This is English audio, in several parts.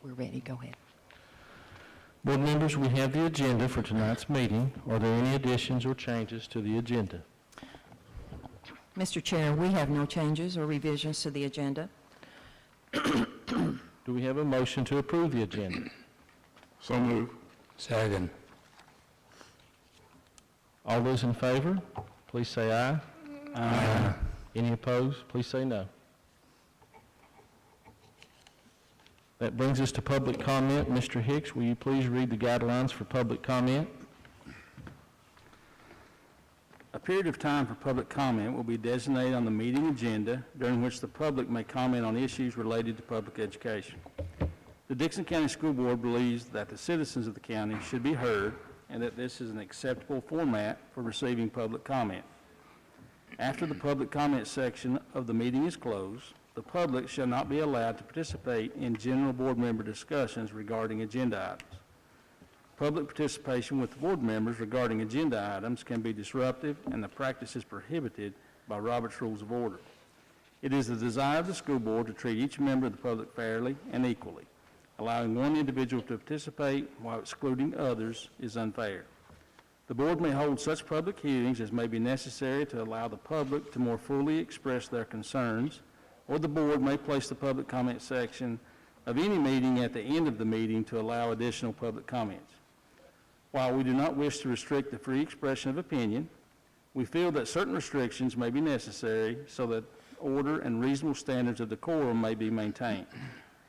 We're ready. Go ahead. Board members, we have the agenda for tonight's meeting. Are there any additions or changes to the agenda? Mr. Chair, we have no changes or revisions to the agenda. Do we have a motion to approve the agenda? So move. Second. All those in favor, please say aye. Aye. Any opposed, please say no. That brings us to public comment. Mr. Hicks, will you please read the guidelines for public comment? A period of time for public comment will be designated on the meeting agenda during which the public may comment on issues related to public education. The Dickson County School Board believes that the citizens of the county should be heard and that this is an acceptable format for receiving public comment. After the public comment section of the meeting is closed, the public shall not be allowed to participate in general board member discussions regarding agenda items. Public participation with the board members regarding agenda items can be disruptive, and the practice is prohibited by Robert's Rules of Order. It is the desire of the school board to treat each member of the public fairly and equally. Allowing one individual to participate while excluding others is unfair. The board may hold such public hearings as may be necessary to allow the public to more fully express their concerns, or the board may place the public comment section of any meeting at the end of the meeting to allow additional public comments. While we do not wish to restrict the free expression of opinion, we feel that certain restrictions may be necessary so that order and reasonable standards of decorum may be maintained.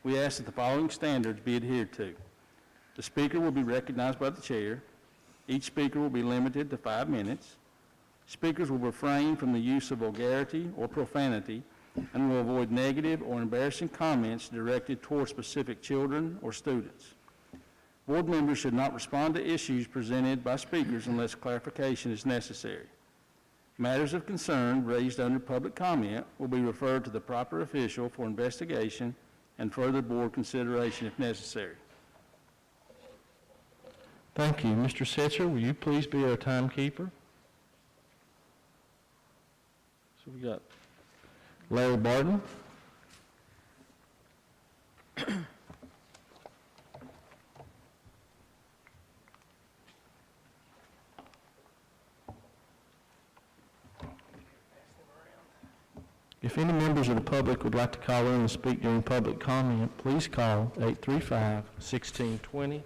We ask that the following standards be adhered to. The speaker will be recognized by the chair. Each speaker will be limited to 5 minutes. Speakers will refrain from the use of vulgarity or profanity and will avoid negative or embarrassing comments directed toward specific children or students. Board members should not respond to issues presented by speakers unless clarification is necessary. Matters of concern raised under public comment will be referred to the proper official for investigation and further board consideration if necessary. Thank you. Mr. Setzer, will you please be our timekeeper? So we got Larry Barton. If any members of the public would like to call in and speak during public comment, please call 835-1620.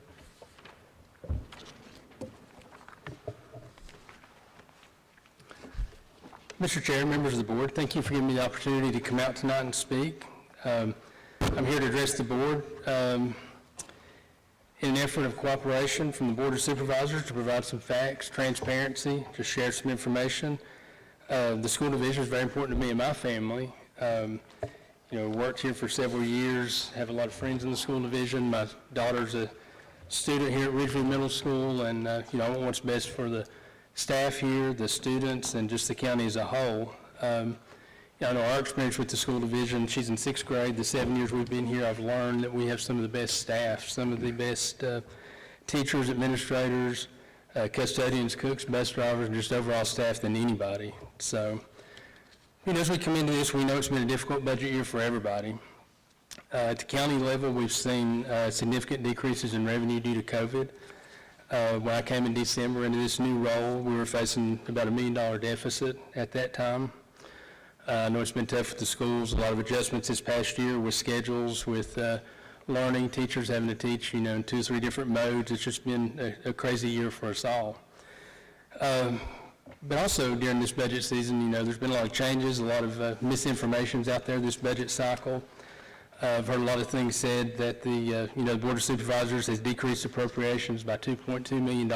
Mr. Chair, members of the board, thank you for giving me the opportunity to come out tonight and speak. I'm here to address the board in an effort of cooperation from the Board of Supervisors to provide some facts, transparency, to share some information. The school division is very important to me and my family. Worked here for several years, have a lot of friends in the school division. My daughter's a student here at Ridgeview Middle School, and I want what's best for the staff here, the students, and just the county as a whole. I know our experience with the school division, she's in 6th grade. The 7 years we've been here, I've learned that we have some of the best staff, some of the best teachers, administrators, custodians, cooks, bus drivers, and just overall staff than anybody. So, as we come into this, we know it's been a difficult budget year for everybody. At the county level, we've seen significant decreases in revenue due to COVID. When I came in December into this new role, we were facing about $1 million deficit at that time. I know it's been tough with the schools, a lot of adjustments this past year with schedules, with learning, teachers having to teach, in 2 or 3 different modes. It's just been a crazy year for us all. But also during this budget season, there's been a lot of changes, a lot of misinformations out there this budget cycle. I've heard a lot of things said that the Board of Supervisors has decreased appropriations by $2.2 million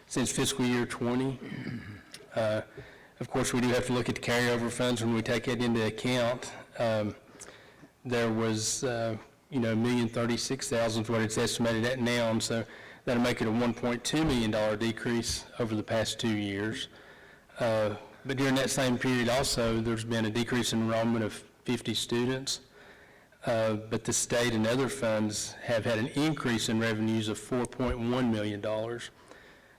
since fiscal year 20. Of course, we do have to look at the carryover funds when we take it into account. There was, $1,036,000 is what it's estimated at now, and so that'll make it a $1.2 million decrease over the past 2 years. But during that same period also, there's been a decrease in enrollment of 50 students. But the state and other funds have had an increase in revenues of $4.1 million.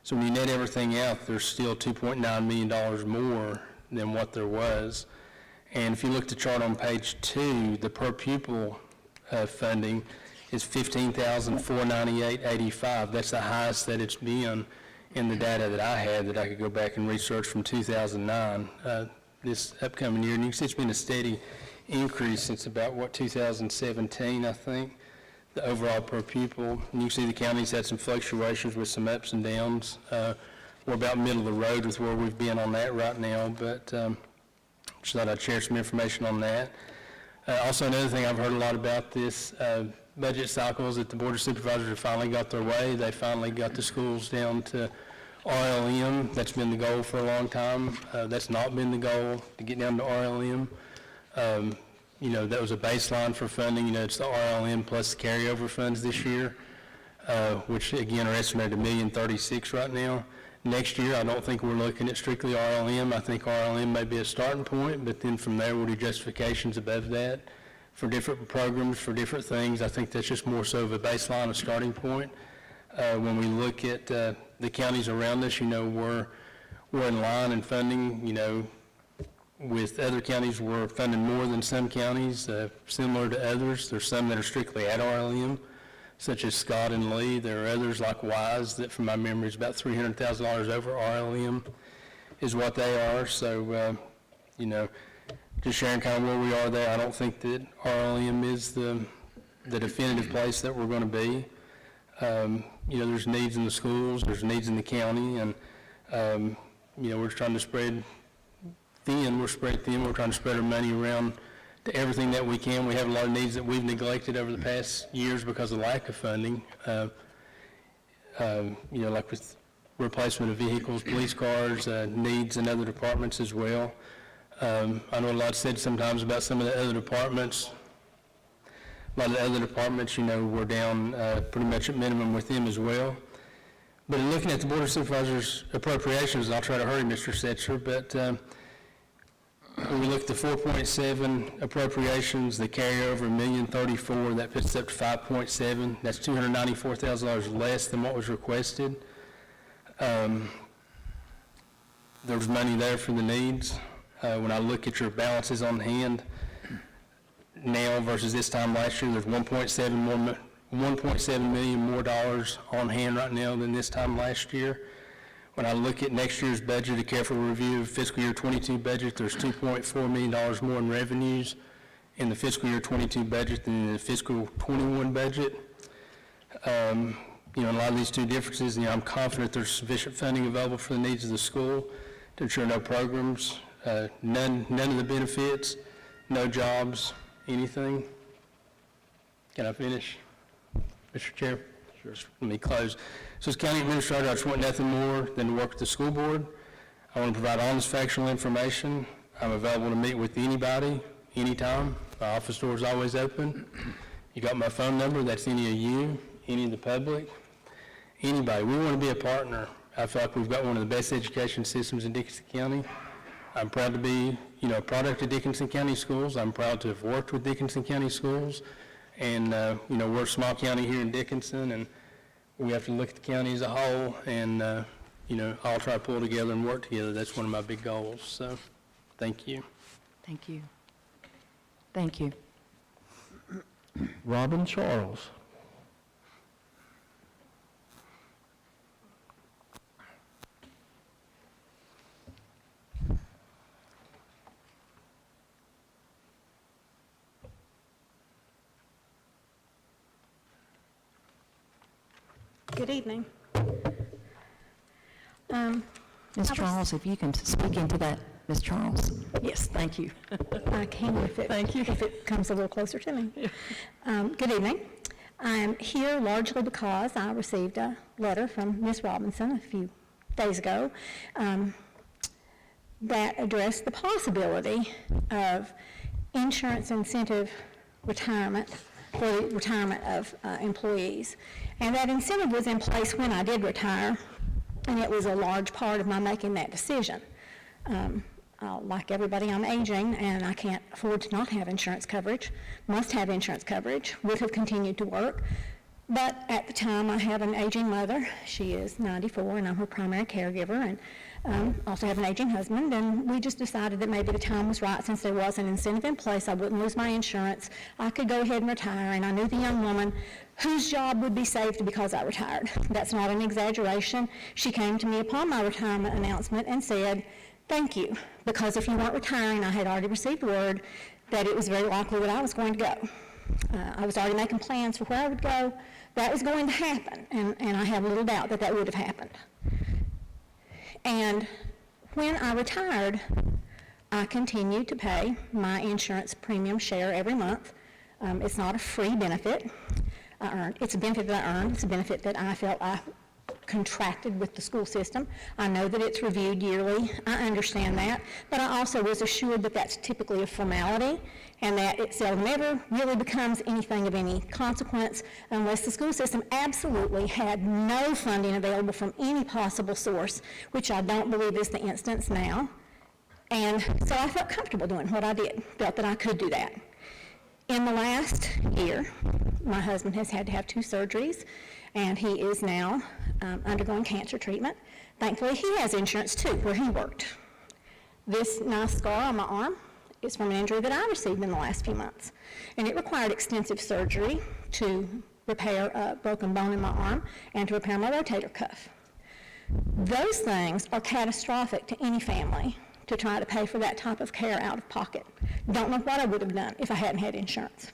So when you net everything out, there's still $2.9 million more than what there was. And if you look at the chart on page 2, the per pupil funding is $15,498.85. That's the highest that it's been in the data that I had that I could go back and research from 2009. This upcoming year, and you can see it's been a steady increase since about, 2017, I think, the overall per pupil. And you can see the county's had some fluctuations with some ups and downs. We're about middle of the road with where we've been on that right now, but just thought I'd share some information on that. Also, another thing I've heard a lot about this budget cycles that the Board of Supervisors have finally got their way. They finally got the schools down to RLM. That's been the goal for a long time. That's not been the goal, to get down to RLM. That was a baseline for funding. It's the RLM plus the carryover funds this year, which again are estimated $1,036,000 right now. Next year, I don't think we're looking at strictly RLM. I think RLM may be a starting point, but then from there we'll do justifications above that for different programs, for different things. I think that's just more so of a baseline, a starting point. When we look at the counties around us, we're in line in funding, with other counties. We're funding more than some counties, similar to others. There's some that are strictly at RLM, such as Scott and Lee. There are others like Wise that, from my memory, is about $300,000 over RLM is what they are. So, just sharing kind of where we are there. I don't think that RLM is the definitive place that we're going to be. There's needs in the schools, there's needs in the county, and, we're trying to spread thin. We're spread thin. We're trying to spread our money around to everything that we can. We have a lot of needs that we've neglected over the past years because of lack of funding, like with replacement of vehicles, police cars, needs in other departments as well. I know a lot said sometimes about some of the other departments. A lot of the other departments, we're down pretty much at minimum with them as well. But in looking at the Board of Supervisors appropriations, I'll try to hurry, Mr. Setzer, but when we look at the 4.7 appropriations, the carryover $1,034,000, that puts us up to 5.7. That's $294,000 less than what was requested. There was money there for the needs. When I look at your balances on hand now versus this time last year, there's 1.7 million more dollars on hand right now than this time last year. When I look at next year's budget, a careful review of fiscal year 22 budget, there's $2.4 million more in revenues in the fiscal year 22 budget than in the fiscal 21 budget. In a lot of these two differences, I'm confident there's sufficient funding available for the needs of the school to ensure no programs, none of the benefits, no jobs, anything. Can I finish, Mr. Chair? Sure. Let me close. So as County Administrator, I just want nothing more than to work with the school board. I want to provide honest, factual information. I'm available to meet with anybody, anytime. My office door is always open. You got my phone number. That's any of you, any of the public, anybody. We want to be a partner. I feel like we've got one of the best education systems in Dickinson County. I'm proud to be, a product of Dickinson County schools. I'm proud to have worked with Dickinson County schools. And, we're a small county here in Dickinson, and we have to look at the county as a whole and, all try to pull together and work together. That's one of my big goals. So, thank you. Thank you. Thank you. Robin Charles. Good evening. Ms. Charles, if you can speak into that, Ms. Charles. Yes, thank you. I can if it comes a little closer to me. Good evening. I'm here largely because I received a letter from Ms. Robinson a few days ago that addressed the possibility of insurance incentive retirement for the retirement of employees. And that incentive was in place when I did retire, and it was a large part of my making that decision. Like everybody, I'm aging, and I can't afford to not have insurance coverage, must have insurance coverage, would have continued to work. But at the time, I have an aging mother. She is 94, and I'm her primary caregiver, and also have an aging husband. And we just decided that maybe the time was right, since there was an incentive in place, I wouldn't lose my insurance. I could go ahead and retire, and I knew the young woman whose job would be saved because I retired. That's not an exaggeration. She came to me upon my retirement announcement and said, "Thank you, because if you weren't retiring, I had already received word that it was very likely that I was going to go. I was already making plans for where I would go. That was going to happen, and I have little doubt that that would have happened." And when I retired, I continued to pay my insurance premium share every month. It's not a free benefit. It's a benefit that I earned. It's a benefit that I felt I contracted with the school system. I know that it's reviewed yearly. I understand that. But I also was assured that that's typically a formality and that it seldom ever really becomes anything of any consequence unless the school system absolutely had no funding available from any possible source, which I don't believe is the instance now. And so I felt comfortable doing what I did, felt that I could do that. In the last year, my husband has had to have 2 surgeries, and he is now undergoing cancer treatment. Thankfully, he has insurance too, where he worked. This nice scar on my arm is from an injury that I received in the last few months, and it required extensive surgery to repair a broken bone in my arm and to repair my rotator cuff. Those things are catastrophic to any family to try to pay for that type of care out of pocket. Don't know what I would have done if I hadn't had insurance.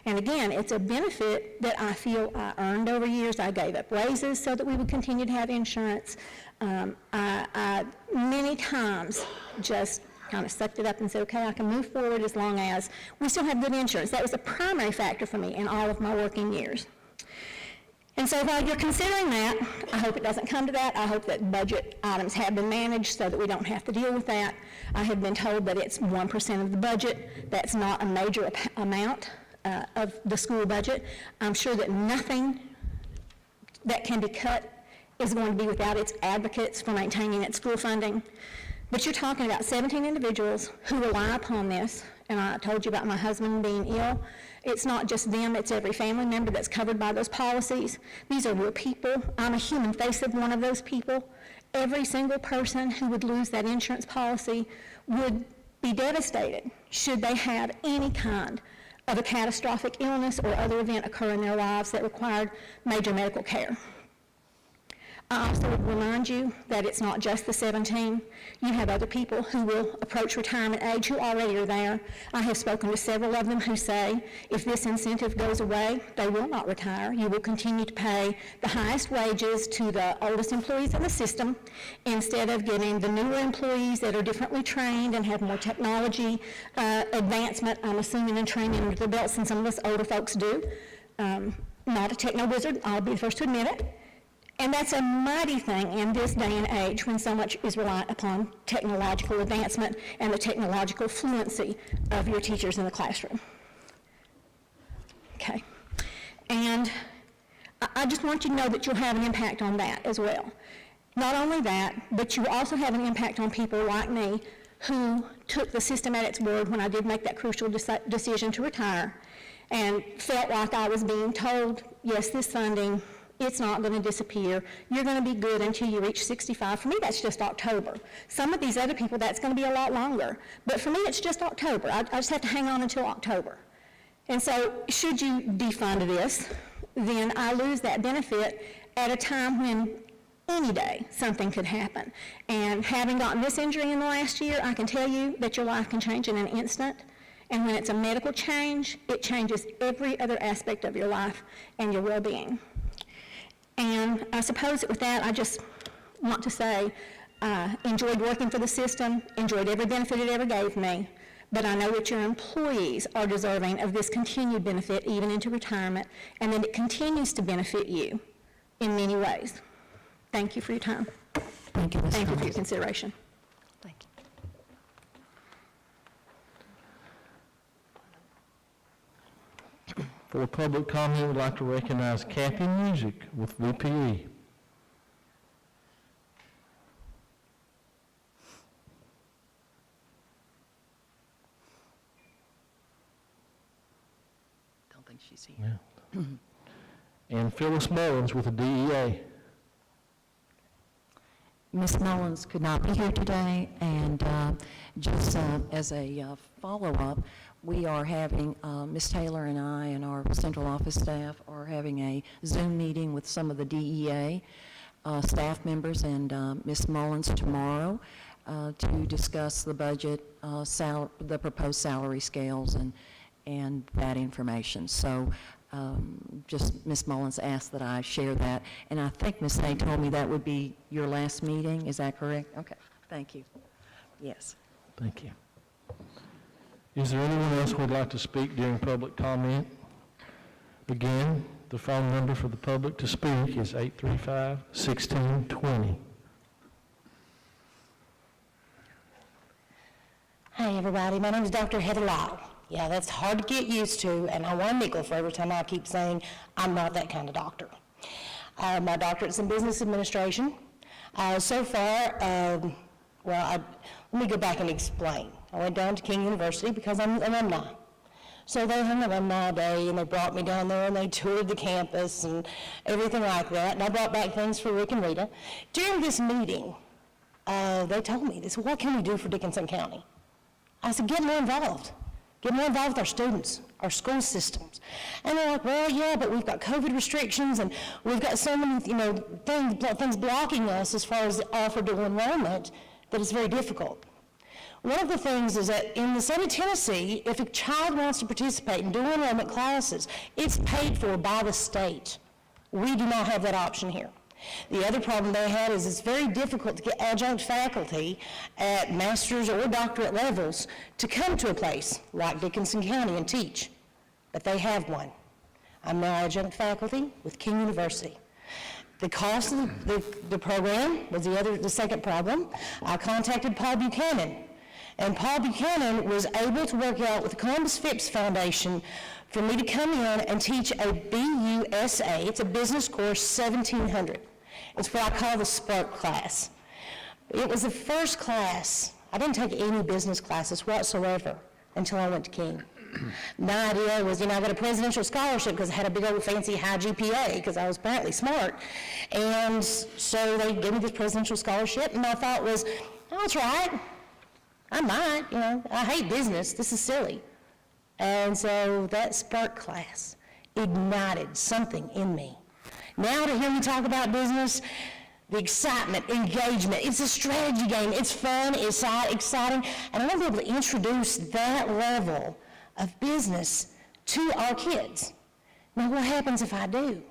And again, it's a benefit that I feel I earned over years. I gave up raises so that we would continue to have insurance. I many times just kind of sucked it up and said, okay, I can move forward as long as we still have good insurance. That was a primary factor for me in all of my working years. And so while you're considering that, I hope it doesn't come to that. I hope that budget items have been managed so that we don't have to deal with that. I have been told that it's 1% of the budget. That's not a major amount of the school budget. I'm sure that nothing that can be cut is going to be without its advocates for maintaining its school funding. But you're talking about 17 individuals who rely upon this, and I told you about my husband being ill. It's not just them, it's every family member that's covered by those policies. These are real people. I'm a human face of one of those people. Every single person who would lose that insurance policy would be devastated should they have any kind of a catastrophic illness or other event occur in their lives that required major medical care. I also would remind you that it's not just the 17. You have other people who will approach retirement age who already are there. I have spoken to several of them who say if this incentive goes away, they will not retire. You will continue to pay the highest wages to the oldest employees in the system instead of giving the newer employees that are differently trained and have more technology advancement, I'm assuming, and training under their belts than some of us older folks do. Not a techno wizard, I'll be the first to admit it. And that's a mighty thing in this day and age when so much is reliant upon technological advancement and the technological fluency of your teachers in the classroom. Okay. And I just want you to know that you'll have an impact on that as well. Not only that, but you also have an impact on people like me who took the system at its word when I did make that crucial decision to retire and felt like I was being told, yes, this funding, it's not going to disappear. You're going to be good until you reach 65. For me, that's just October. Some of these other people, that's going to be a lot longer. But for me, it's just October. I just have to hang on until October. And so should you defund this, then I lose that benefit at a time when any day something could happen. And having gotten this injury in the last year, I can tell you that your life can change in an instant. And when it's a medical change, it changes every other aspect of your life and your well-being. And I suppose with that, I just want to say I enjoyed working for the system, enjoyed every benefit it ever gave me, but I know that your employees are deserving of this continued benefit even into retirement, and that it continues to benefit you in many ways. Thank you for your time. Thank you, Ms. Thank you for your Thomas. consideration. Thank you. For public comment, we'd like to recognize Kathy Music with VPE. Don't think she's here. Yeah. and Phyllis Mullins with the DEA. Ms. Mullins could not be here today, and just as a follow-up, we are having, Ms. Taylor and I and our central office staff are having a Zoom meeting with some of the DEA staff members and Ms. Mullins tomorrow to discuss the budget, the proposed salary scales and that information. So just Ms. Mullins asked that I share that, and I think Ms. Hay told me that would be your last meeting. Is that correct? Okay, thank you. Yes. Thank you. Is there anyone else who would like to speak during public comment? Again, the phone number for the public to speak is 835-1620. Hi, everybody. My name is Dr. Heather Lyle. Yeah, that's hard to get used to, and I want a nickel for every time I keep saying I'm not that kind of doctor. My doctorate's in business administration. So far, let me go back and explain. I went down to King University because I'm an alumni. So they had an alumni day, and they brought me down there, and they toured the campus and everything like that, and I brought back things for Rick and Rita. During this meeting, they told me, they said, what can we do for Dickinson County? I said, get more involved. Get more involved with our students, our school systems. And they're like, well, yeah, but we've got COVID restrictions, and we've got so many, things blocking us as far as the offer to enrollment that it's very difficult. One of the things is that in the state of Tennessee, if a child wants to participate in dual enrollment classes, it's paid for by the state. We do not have that option here. The other problem they had is it's very difficult to get adjunct faculty at master's or doctorate levels to come to a place like Dickinson County and teach, but they have one. I'm now adjunct faculty with King University. The cost of the program was the second problem. I contacted Paul Buchanan, and Paul Buchanan was able to work out with the Columbus Phipps Foundation for me to come in and teach a BUSA. It's a business course, 1700. It's what I call the Spark class. It was the first class. I didn't take any business classes whatsoever until I went to King. My idea was, I got a presidential scholarship because I had a big old fancy high GPA because I was apparently smart. And so they gave me this presidential scholarship, and my thought was, I'll try it. I might, I hate business. This is silly. And so that Spark class ignited something in me. Now to hear me talk about business, the excitement, engagement, it's a strategy game, it's fun, it's exciting, and I want to be able to introduce that level of business to our kids. Now what happens if I do?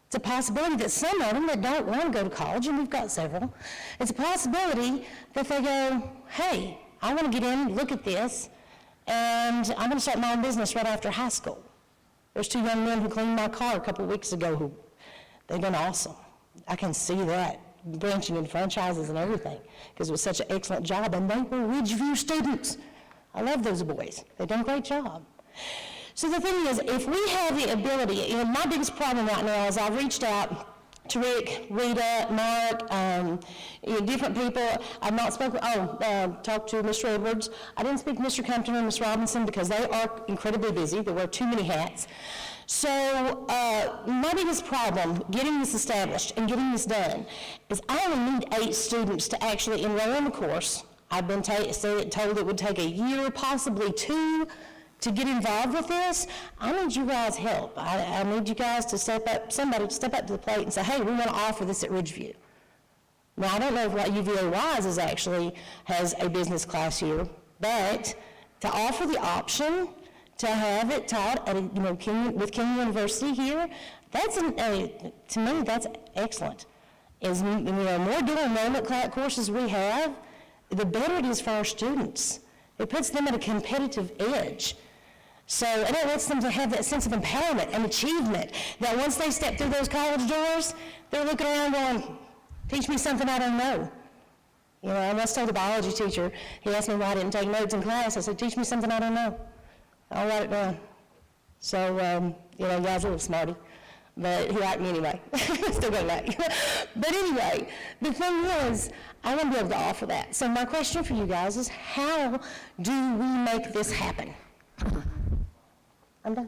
It's a possibility that some of them that don't want to go to college, and we've got several, it's a possibility that they go, hey, I want to get in, look at this, and I'm going to start my own business right after high school. There's 2 young men who cleaned my car a couple of weeks ago who they've done awesome. I can see that, branching in franchises and everything, because it was such an excellent job, and they were Ridgeview students. I love those boys. They've done a great job. So the thing is, if we have the ability, my biggest problem right now is I've reached out to Rick, Rita, Mark, different people. I've not spoken, talked to Mr. Edwards. I didn't speak to Mr. Compton and Ms. Robinson because they are incredibly busy. They wear too many hats. So my biggest problem getting this established and getting this done is I only need 8 students to actually enroll in the course. I've been told it would take a year, possibly 2, to get involved with this. I need you guys' help. I need you guys to somebody to step up to the plate and say, hey, we want to offer this at Ridgeview. Now, I don't know if what UVA Wise has a business class here, but to offer the option to have it taught at with King University here, to me, that's excellent. More dual enrollment courses we have, the better it is for our students. It puts them at a competitive edge. So, and it lets them to have that sense of empowerment and achievement that once they step through those college doors, they're looking around going, teach me something I don't know. I once told a biology teacher, he asked me why I didn't take notes in class. I said, teach me something I don't know. I'll write it down. So, guy's a little smarty, but he liked me anyway. Still got like. But anyway, the thing is, I want to be able to offer that. So my question for you guys is, how do we make this happen? I'm done.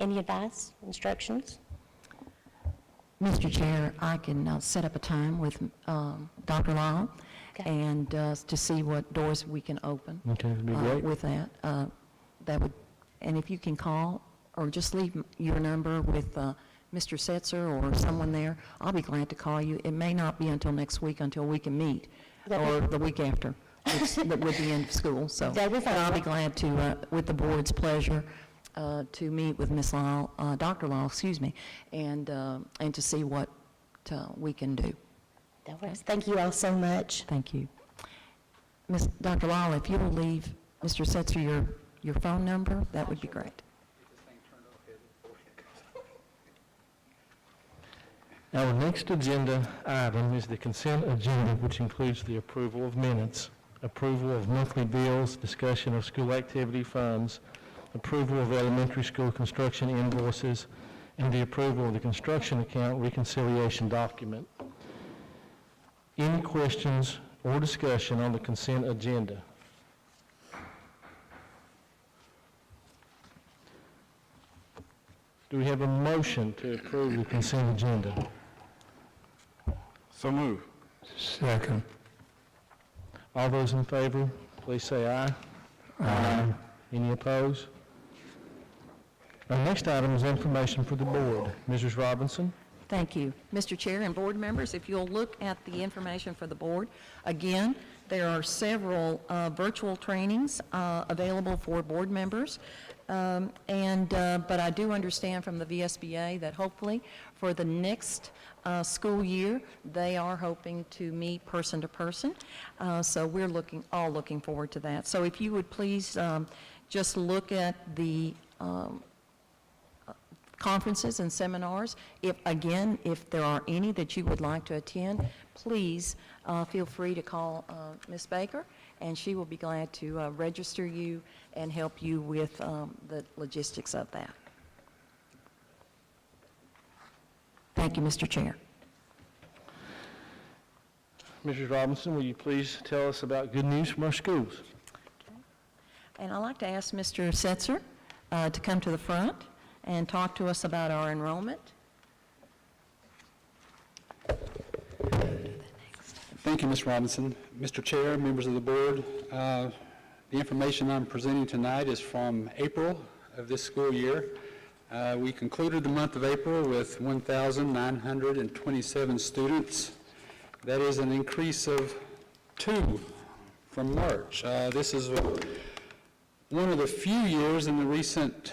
Any advice, instructions? Mr. Chair, I can set up a time with Dr. Lyle Okay. and to see what doors we can open. Okay, that'd be great. With that. That would, and if you can call or just leave your number with Mr. Setzer or someone there, I'll be glad to call you. It may not be until next week until we can meet, or the week after, with the end of school. So That'd be fine. but I'll be glad to, with the board's pleasure, to meet with Ms. Lyle, Dr. Lyle, excuse me, and to see what we can do. That works. Thank you all so much. Thank you. Dr. Lyle, if you'll leave Mr. Setzer your phone number, that would be great. Our next agenda item is the consent agenda, which includes the approval of minutes, approval of monthly bills, discussion of school activity funds, approval of elementary school construction invoices, and the approval of the construction account reconciliation document. Any questions or discussion on the consent agenda? Do we have a motion to approve the consent agenda? So move. Second. All those in favor, please say aye. Aye. Any opposed? Our next item is information for the board. Mrs. Robinson? Thank you. Mr. Chair and board members, if you'll look at the information for the board, again, there are several virtual trainings available for board members. But I do understand from the Vsba that hopefully for the next school year, they are hoping to meet person to person. So we're all looking forward to that. So if you would please just look at the conferences and seminars. If there are any that you would like to attend, please feel free to call Ms. Baker, and she will be glad to register you and help you with the logistics of that. Thank you, Mr. Chair. Mrs. Robinson, will you please tell us about good news from our schools? And I'd like to ask Mr. Setzer to come to the front and talk to us about our enrollment. Thank you, Ms. Robinson. Mr. Chair, members of the board, the information I'm presenting tonight is from April of this school year. We concluded the month of April with 1,927 students. That is an increase of 2 from March. This is one of the few years in the recent,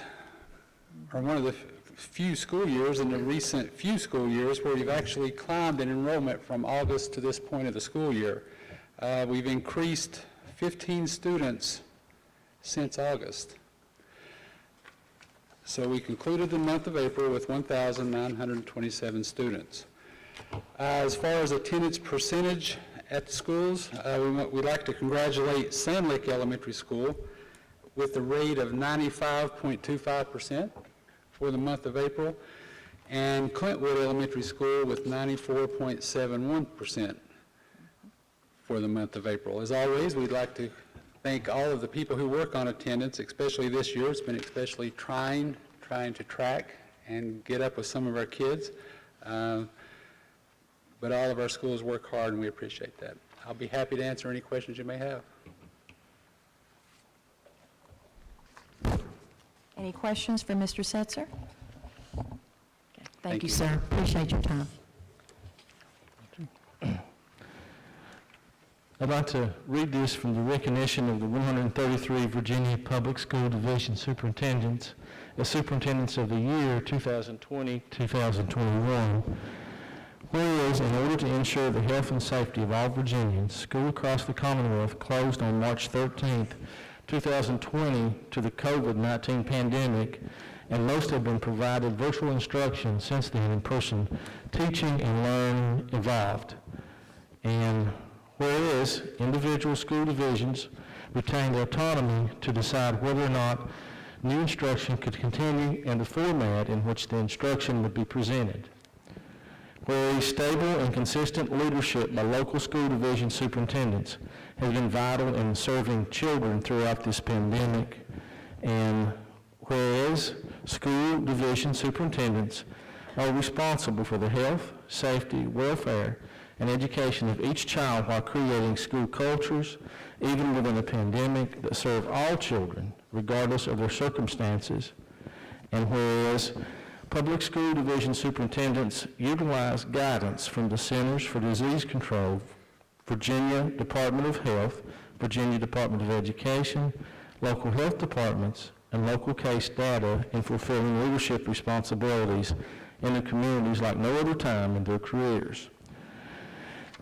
or one of the few school years in the recent few school years where we've actually climbed in enrollment from August to this point of the school year. We've increased 15 students since August. So we concluded the month of April with 1,927 students. As far as attendance percentage at the schools, we'd like to congratulate Sand Lake Elementary School with the rate of 95.25% for the month of April, and Clintwood Elementary School with 94.71% for the month of April. As always, we'd like to thank all of the people who work on attendance, especially this year. It's been especially trying to track and get up with some of our kids. But all of our schools work hard, and we appreciate that. I'll be happy to answer any questions you may have. Any questions for Mr. Setzer? Okay. Thank you, you. sir. Appreciate your time. I'd like to read this from the recognition of the 133 Virginia Public School Division Superintendents as Superintendents of the Year 2020-2021. Whereas, in order to ensure the health and safety of all Virginians, schools across the Commonwealth closed on March 13th, 2020 to the COVID-19 pandemic, and most have been provided virtual instruction since then. In-person teaching and learning evolved. And whereas individual school divisions retain the autonomy to decide whether or not new instruction could continue and the format in which the instruction would be presented. Whereas stable and consistent leadership by local school division superintendents has been vital in serving children throughout this pandemic. And whereas school division superintendents are responsible for the health, safety, welfare, and education of each child while creating school cultures, even within a pandemic, that serve all children, regardless of their circumstances. And whereas public school division superintendents utilize guidance from the Centers for Disease Control, Virginia Department of Health, Virginia Department of Education, local health departments, and local case data in fulfilling leadership responsibilities in the communities like no other time in their careers.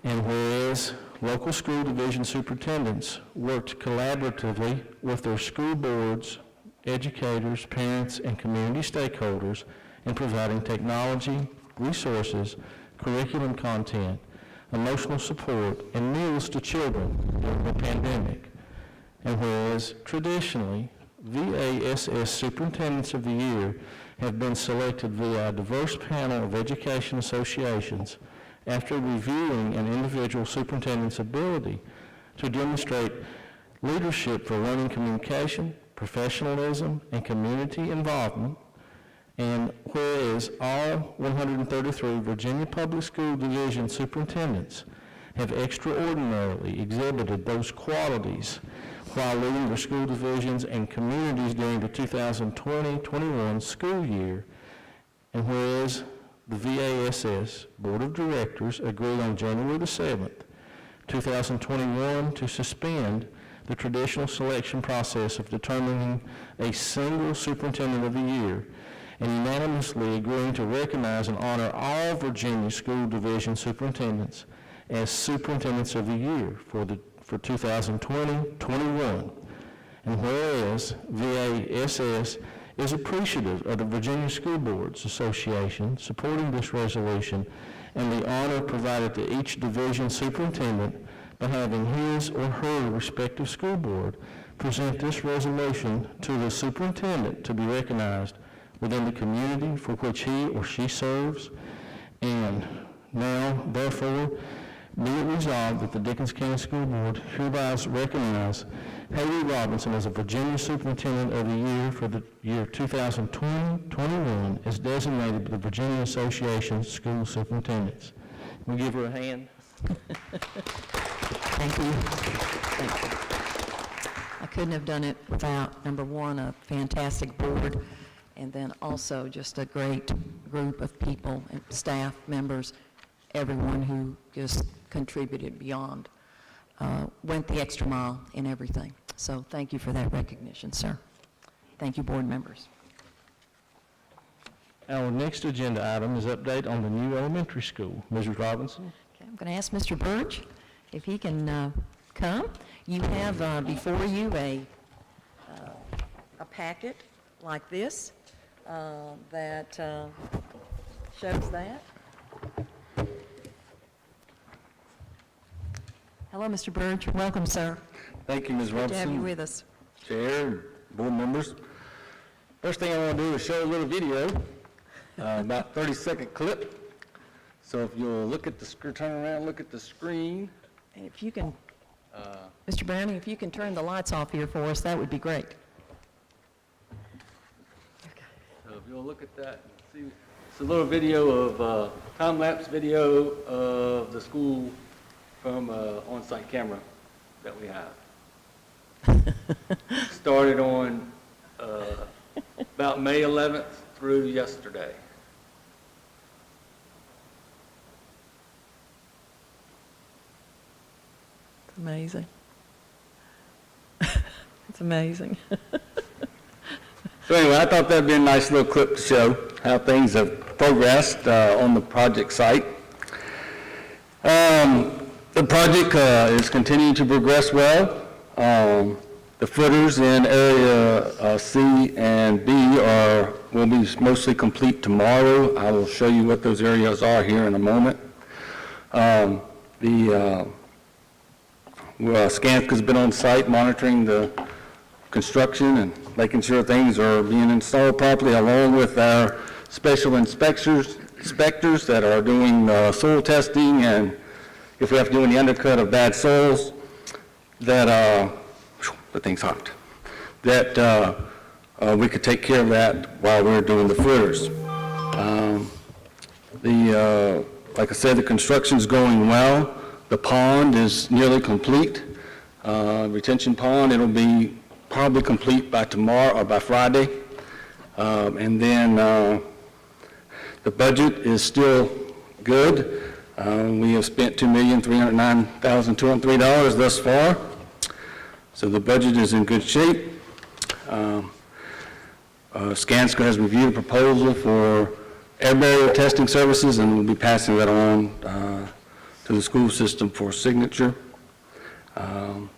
And whereas local school division superintendents worked collaboratively with their school boards, educators, parents, and community stakeholders in providing technology, resources, curriculum content, emotional support, and meals to children during the pandemic. And whereas traditionally, VASS Superintendents of the Year have been selected via a diverse panel of education associations after reviewing an individual superintendent's ability to demonstrate leadership for learning communication, professionalism, and community involvement. And whereas all 133 Virginia Public School Division superintendents have extraordinarily exhibited those qualities while leading their school divisions and communities during the 2020-21 school year, and whereas the VASS Board of Directors agreed on January the 7th, 2021 to suspend the traditional selection process of determining a single superintendent of the year, and unanimously agreeing to recognize and honor all Virginia School Division superintendents as superintendents of the year for 2020-21. And whereas VASS is appreciative of the Virginia School Boards Association supporting this resolution and the honor provided to each division superintendent by having his or her respective school board present this resolution to the superintendent to be recognized within the community for which he or she serves. And now, therefore, be it resolved that the Dickens County School Board hereby recognize Haley Robinson as a Virginia Superintendent of the Year for the year 2020-21 as designated by the Virginia Association of School Superintendents. Can we give her a hand? Thank you. Thank you. I couldn't have done it without, number one, a fantastic board, and then also just a great group of people and staff members, everyone who just contributed beyond, went the extra mile in everything. So thank you for that recognition, sir. Thank you, board members. Our next agenda item is update on the new elementary school. Mrs. Robinson? Okay, I'm going to ask Mr. Burge if he can come. You have before you a packet like this that shows that. Hello, Mr. Burge. Welcome, sir. Thank you, Ms. Good to have you Robinson, with us. Chair, and board members. First thing I want to do is show a little video, about 30-second clip. So if you'll look at the turn around, look at the screen. And if you can, Mr. Browning, if you can turn the lights off here for us, that would be great. So if you'll look at that, see, it's a little video of, time-lapse video of the school from on-site camera that we have. Started on about May 11th through yesterday. It's amazing. It's amazing. So anyway, I thought that'd be a nice little clip to show how things have progressed on the project site. The project is continuing to progress well. The footers in area C and B will be mostly complete tomorrow. I will show you what those areas are here in a moment. SCANFCA's been on site monitoring the construction and making sure things are being installed properly, along with our special inspectors that are doing soil testing, and if we have to do any undercut of bad soils, that the thing's hot, that we could take care of that while we're doing the footers. Like I said, the construction's going well. The pond is nearly complete. Retention pond, it'll be probably complete by tomorrow or by Friday. And then the budget is still good. We have spent $2,309,203 thus far. So the budget is in good shape. Skanska has reviewed a proposal for air barrier testing services, and we'll be passing that on to the school system for signature. And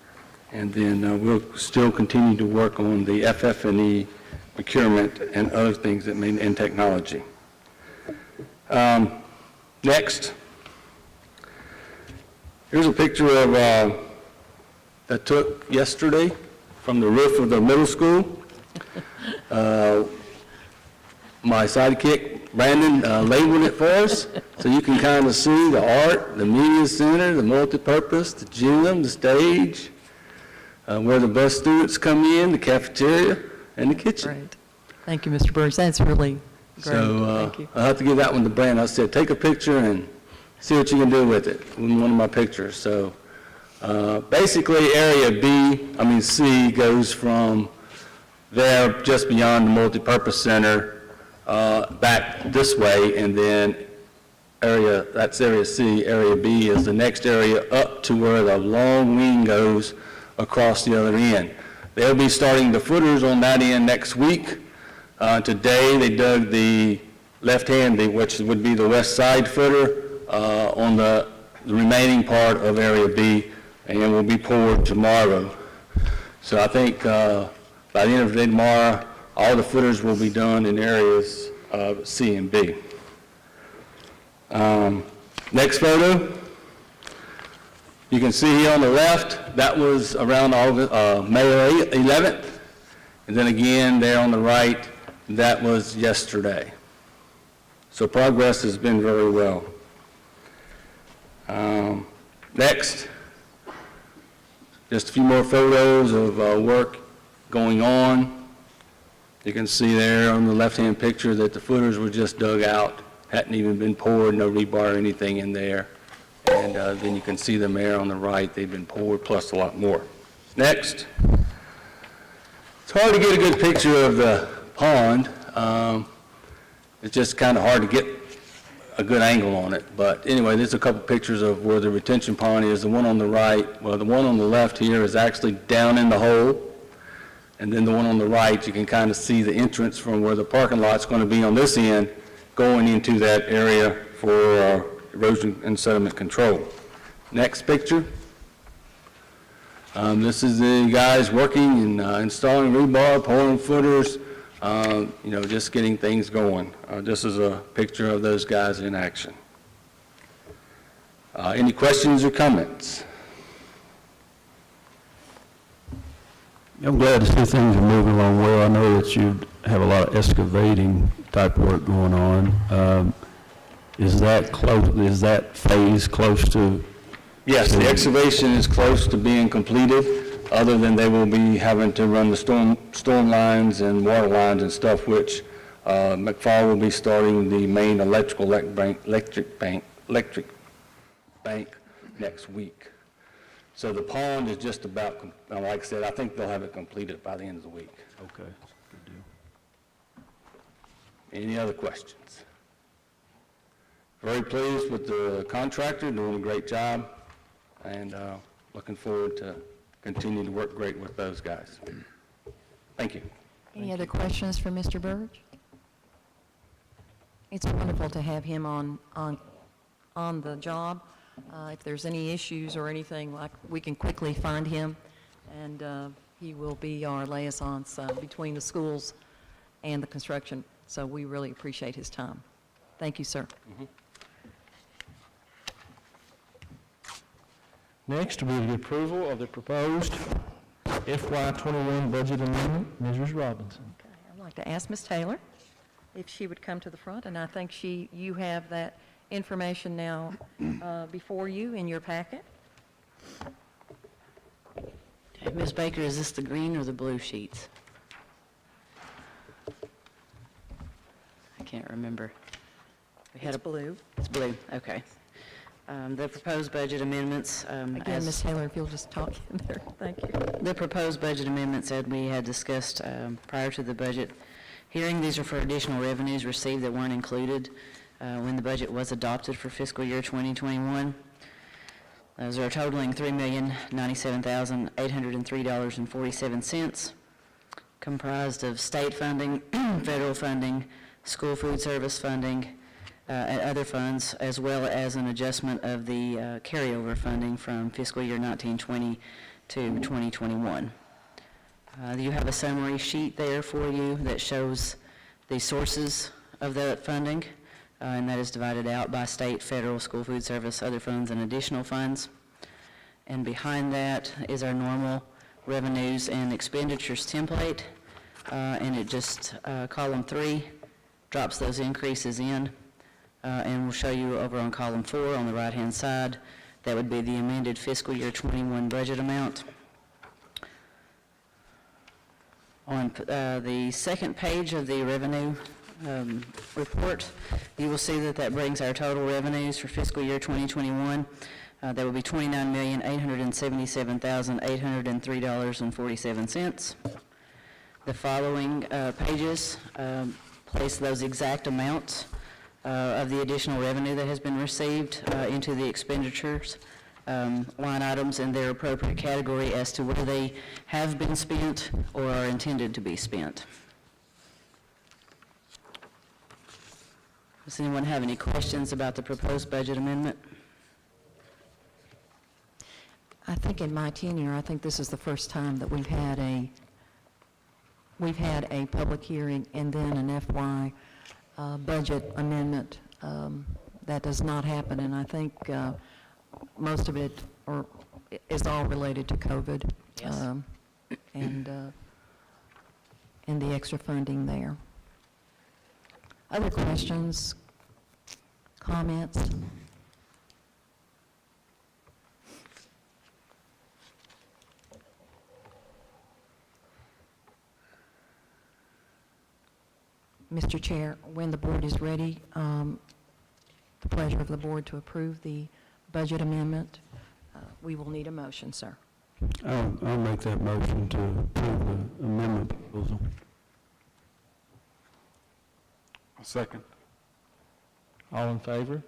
then we'll still continue to work on the FF&E procurement and other things that may, in technology. Next, here's a picture of that took yesterday from the roof of the middle school. My sidekick, Brandon, labeled it for us, so you can kind of see the art, the media center, the multipurpose, the gym, the stage, where the bus students come in, the cafeteria, and the kitchen. Great. Thank you, Mr. Burns. That's really great. So Thank you. I'll have to give that one to Brandon. I said, take a picture and see what you can do with it, with one of my pictures. So basically, area C goes from there just beyond the multipurpose center back this way, and then that's area C. Area B is the next area up to where the long wing goes across the other end. They'll be starting the footers on that end next week. Today, they dug the left-hand, which would be the west side footer, on the remaining part of area B, and will be poured tomorrow. So I think by the end of the day tomorrow, all the footers will be done in areas C and B. Next photo. You can see here on the left, that was around May 11th. And then again, there on the right, that was yesterday. So progress has been very well. Next, just a few more photos of work going on. You can see there on the left-hand picture that the footers were just dug out, hadn't even been poured, no rebar or anything in there. And then you can see them there on the right, they've been poured, plus a lot more. Next. It's hard to get a good picture of the pond. It's just kind of hard to get a good angle on it. But anyway, there's a couple pictures of where the retention pond is. The one on the right, well, the one on the left here is actually down in the hole. And then the one on the right, you can kind of see the entrance from where the parking lot's going to be on this end, going into that area for erosion and sediment control. Next picture. This is the guys working and installing rebar, pouring footers, just getting things going. This is a picture of those guys in action. Any questions or comments? I'm glad to see things are moving along well. I know that you have a lot of excavating type work going on. Is that phase close to? Yes, the excavation is close to being completed, other than they will be having to run the storm lines and water lines and stuff, which McFall will be starting the main electric bank next week. So the pond is just about, like I said, I think they'll have it completed by the end of the week. Okay, good deal. Any other questions? Very pleased with the contractor, doing a great job, and looking forward to continue to work great with those guys. Thank you. Any other questions for Mr. Burge? It's wonderful to have him on the job. If there's any issues or anything, we can quickly find him, and he will be our liaisons between the schools and the construction. So we really appreciate his time. Thank you, sir. Mm-hmm. Next will be the approval of the proposed FY21 budget amendment. Mrs. Robinson. Okay, I'd like to ask Ms. Taylor if she would come to the front, and I think you have that information now before you in your packet. Ms. Baker, is this the green or the blue sheets? can't remember. We had It's a blue. It's blue, okay. The proposed budget amendments, Again, Ms. Taylor, if you'll just talk in there, thank you. the proposed budget amendments that we had discussed prior to the budget hearing, these are for additional revenues received that weren't included when the budget was adopted for fiscal year 2021. Those are totaling $3,097,803.47, comprised of state funding, federal funding, school food service funding, and other funds, as well as an adjustment of the carryover funding from fiscal year 1920 to 2021. You have a summary sheet there for you that shows the sources of that funding, and that is divided out by state, federal, school food service, other funds, and additional funds. And behind that is our normal revenues and expenditures template, and it just, column 3 drops those increases in, and we'll show you over on column 4 on the right-hand side. That would be the amended fiscal year 21 budget amount. On the second page of the revenue report, you will see that that brings our total revenues for fiscal year 2021. That would be $29,877,803.47. The following pages place those exact amounts of the additional revenue that has been received into the expenditures line items in their appropriate category as to whether they have been spent or are intended to be spent. Does anyone have any questions about the proposed budget amendment? I think in my tenure, I think this is the first time that we've had a public hearing and then an FY budget amendment. That does not happen, and I think most of it is all related to COVID. Yes. And the extra funding there. Other questions, comments? Mr. Chair, when the board is ready, the pleasure of the board to approve the budget amendment, we will need a motion, sir. I'll make that motion to approve the amendment proposal. Second. All in favor?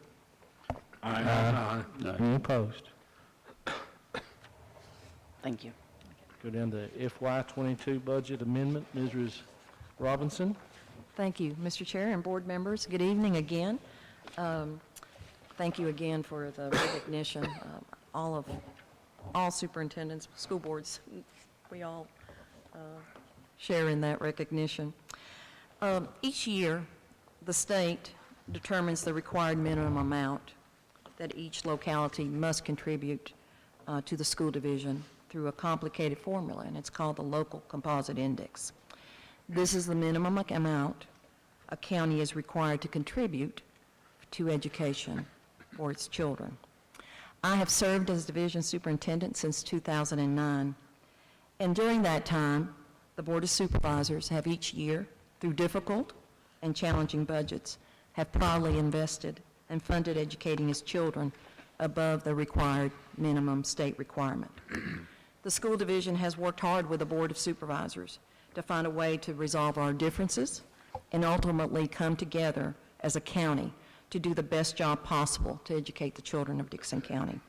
Aye. Any opposed? Thank you. Go down to FY22 budget amendment. Mrs. Robinson? Thank you, Mr. Chair and board members. Good evening again. Thank you again for the recognition. All superintendents, school boards, we all share in that recognition. Each year, the state determines the required minimum amount that each locality must contribute to the school division through a complicated formula, and it's called the Local Composite Index. This is the minimum amount a county is required to contribute to education for its children. I have served as division superintendent since 2009, and during that time, the Board of Supervisors have each year, through difficult and challenging budgets, have proudly invested and funded educating its children above the required minimum state requirement. The school division has worked hard with the Board of Supervisors to find a way to resolve our differences and ultimately come together as a county to do the best job possible to educate the children of Dickson County.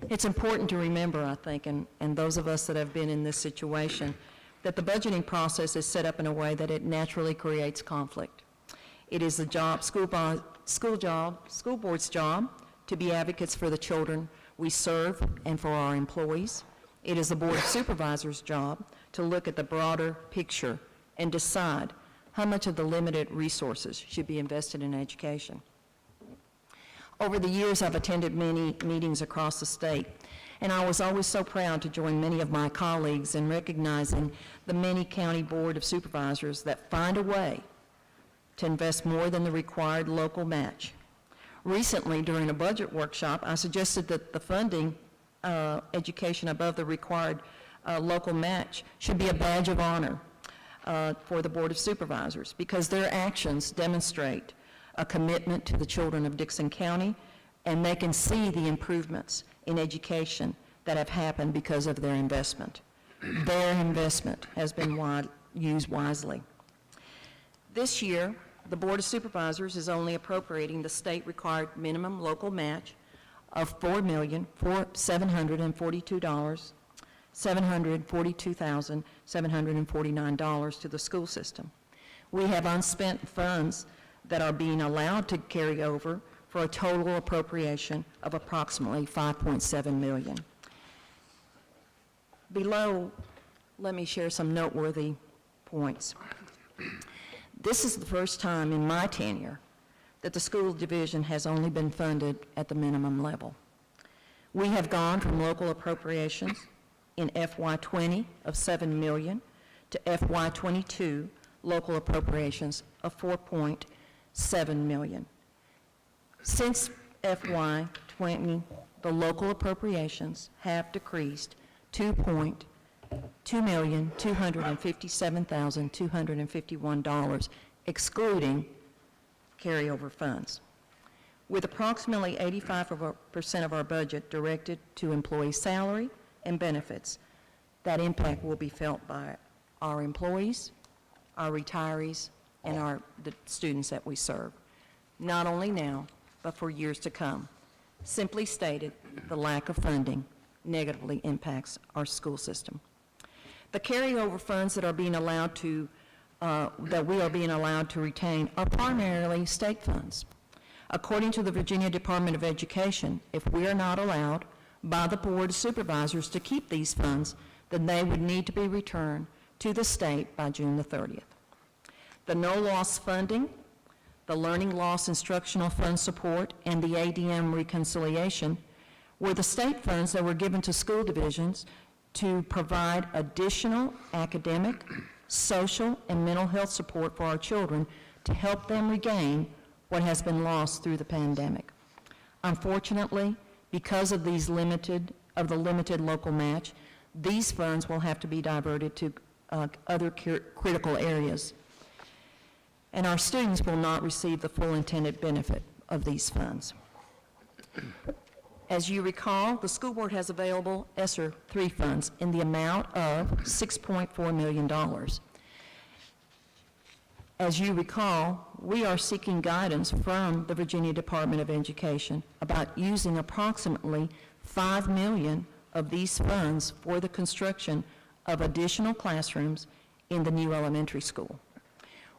It's important to remember, I think, and those of us that have been in this situation, that the budgeting process is set up in a way that it naturally creates conflict. It is the school board's job to be advocates for the children we serve and for our employees. It is the Board of Supervisors' job to look at the broader picture and decide how much of the limited resources should be invested in education. Over the years, I've attended many meetings across the state, and I was always so proud to join many of my colleagues in recognizing the many county Board of Supervisors that find a way to invest more than the required local match. Recently, during a budget workshop, I suggested that the funding education above the required local match should be a badge of honor. for the Board of Supervisors, because their actions demonstrate a commitment to the children of Dickson County, and they can see the improvements in education that have happened because of their investment. Their investment has been used wisely. This year, the Board of Supervisors is only appropriating the state-required minimum local match of $4,742,749 to the school system. We have unspent funds that are being allowed to carry over for a total appropriation of approximately $5.7 million. Below, let me share some noteworthy points. This is the first time in my tenure that the school division has only been funded at the minimum level. We have gone from local appropriations in FY20 of $7 million to FY22 local appropriations of $4.7 million. Since FY20, the local appropriations have decreased $2,257,251, excluding carryover funds. With approximately 85% of our budget directed to employee salary and benefits, that impact will be felt by our employees, our retirees, and the students that we serve, not only now, but for years to come. Simply stated, the lack of funding negatively impacts our school system. The carryover funds that are being allowed to, that we are being allowed to retain are primarily state funds. According to the Virginia Department of Education, if we are not allowed by the Board of Supervisors to keep these funds, then they would need to be returned to the state by June the 30th. The no-loss funding, the learning loss instructional fund support, and the ADM reconciliation were the state funds that were given to school divisions to provide additional academic, social, and mental health support for our children to help them regain what has been lost through the pandemic. Unfortunately, because of the limited local match, these funds will have to be diverted to other critical areas, and our students will not receive the full intended benefit of these funds. As you recall, the school board has available ESSER 3 funds in the amount of $6.4 million. As you recall, we are seeking guidance from the Virginia Department of Education about using approximately $5 million of these funds for the construction of additional classrooms in the new elementary school.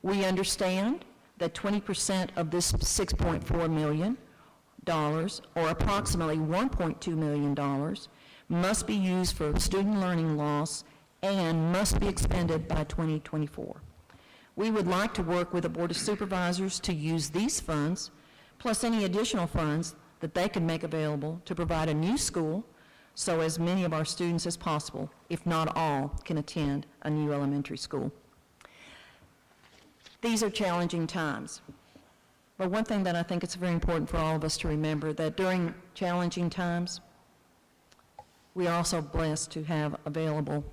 We understand that 20% of this $6.4 million, or approximately $1.2 million, must be used for student learning loss and must be expended by 2024. We would like to work with the Board of Supervisors to use these funds, plus any additional funds that they can make available to provide a new school so as many of our students as possible, if not all, can attend a new elementary school. These are challenging times. But one thing that I think it's very important for all of us to remember, that during challenging times, we are also blessed to have available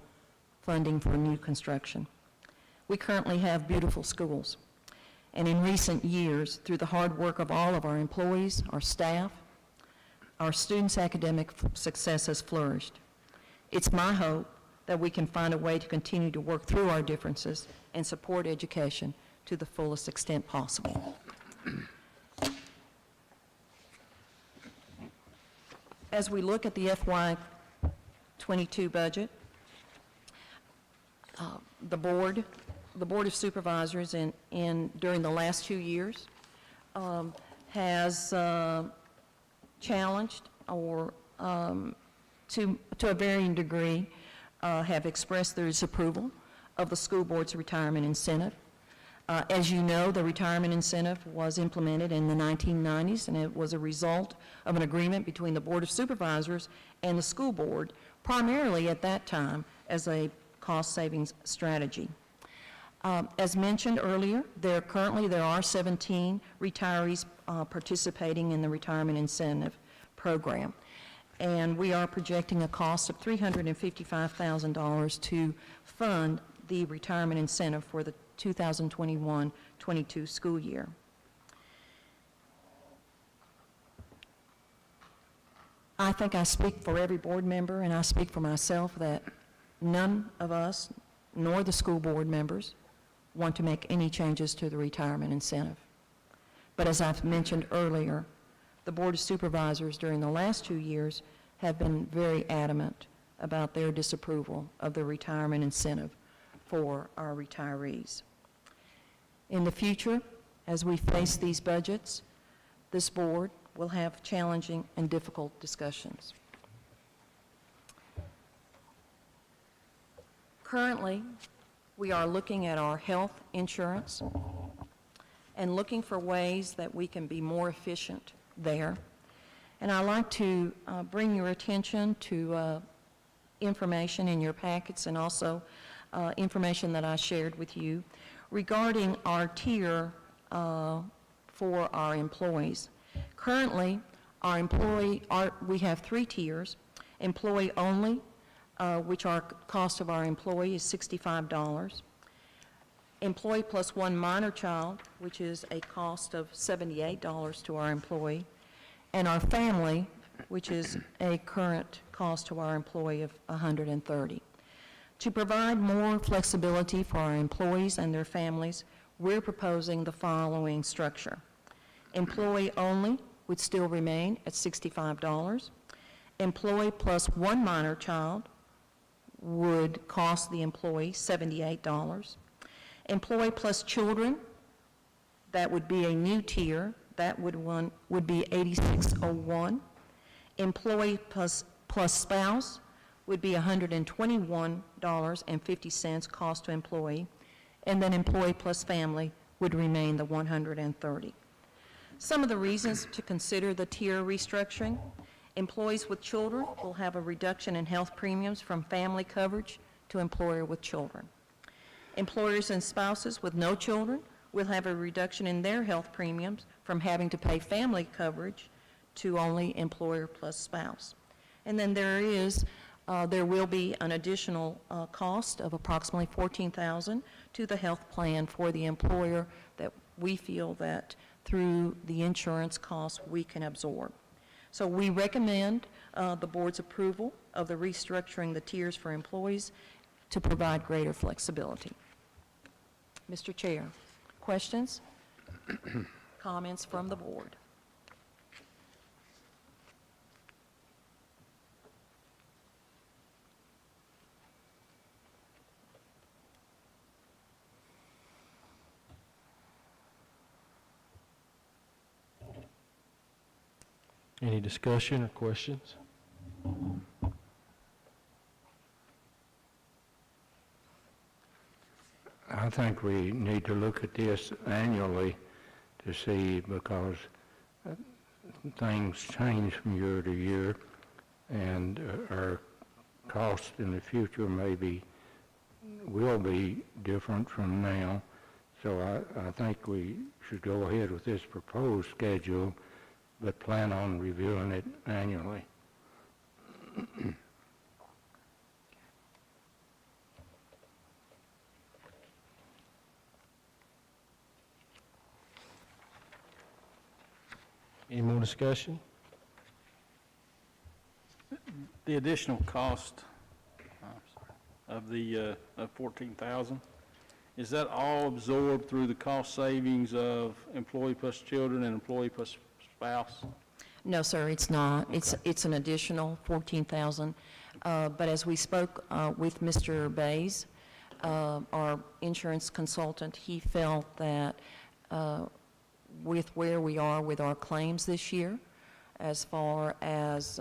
funding for new construction. We currently have beautiful schools, and in recent years, through the hard work of all of our employees, our staff, our students' academic success has flourished. It's my hope that we can find a way to continue to work through our differences and support education to the fullest extent possible. As we look at the FY22 budget, the Board of Supervisors during the last 2 years has challenged or to a varying degree have expressed their disapproval of the school board's retirement incentive. As you know, the retirement incentive was implemented in the 1990s, and it was a result of an agreement between the Board of Supervisors and the school board, primarily at that time as a cost savings strategy. As mentioned earlier, there are 17 retirees participating in the retirement incentive program, and we are projecting a cost of $355,000 to fund the retirement incentive for the 2021-22 school year. I think I speak for every board member, and I speak for myself, that none of us, nor the school board members, want to make any changes to the retirement incentive. But as I've mentioned earlier, the Board of Supervisors during the last 2 years have been very adamant about their disapproval of the retirement incentive for our retirees. In the future, as we face these budgets, this board will have challenging and difficult discussions. Currently, we are looking at our health insurance and looking for ways that we can be more efficient there. And I'd like to bring your attention to information in your packets and also information that I shared with you regarding our tier for our employees. Currently, we have 3 tiers. Employee only, which our cost of our employee is $65. Employee plus 1 minor child, which is a cost of $78 to our employee. And our family, which is a current cost to our employee of $130. To provide more flexibility for our employees and their families, we're proposing the following structure. Employee only would still remain at $65. Employee plus 1 minor child would cost the employee $78. Employee plus children, that would be a new tier, that would be $86.01. Employee plus spouse would be $121.50 cost to employee, and then employee plus family would remain the $130. Some of the reasons to consider the tier restructuring: employees with children will have a reduction in health premiums from family coverage to employer with children. Employers and spouses with no children will have a reduction in their health premiums from having to pay family coverage to only employer plus spouse. And then there will be an additional cost of approximately $14,000 to the health plan for the employer that we feel that through the insurance costs we can absorb. So we recommend the board's approval of the restructuring the tiers for employees to provide greater flexibility. Mr. Chair, questions? Comments from the board? Any discussion or questions? I think we need to look at this annually to see, because things change from year to year, and our costs in the future will be different from now. So I think we should go ahead with this proposed schedule, but plan on reviewing it annually. Any more discussion? The additional cost of the of $14,000, is that all absorbed through the cost savings of employee plus children and employee plus spouse? No, sir, it's not. It's an additional $14,000. But as we spoke with Mr. Bays, our insurance consultant, he felt that with where we are with our claims this year, as far as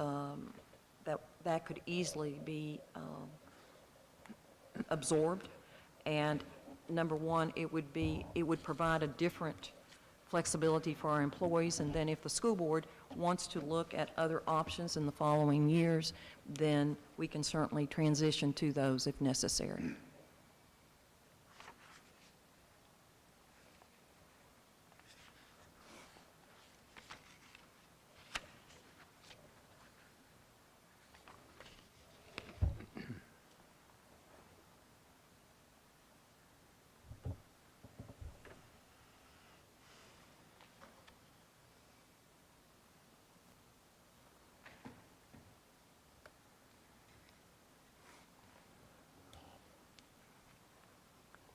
that could easily be absorbed. And number one, it would provide a different flexibility for our employees, and then if the school board wants to look at other options in the following years, then we can certainly transition to those if necessary.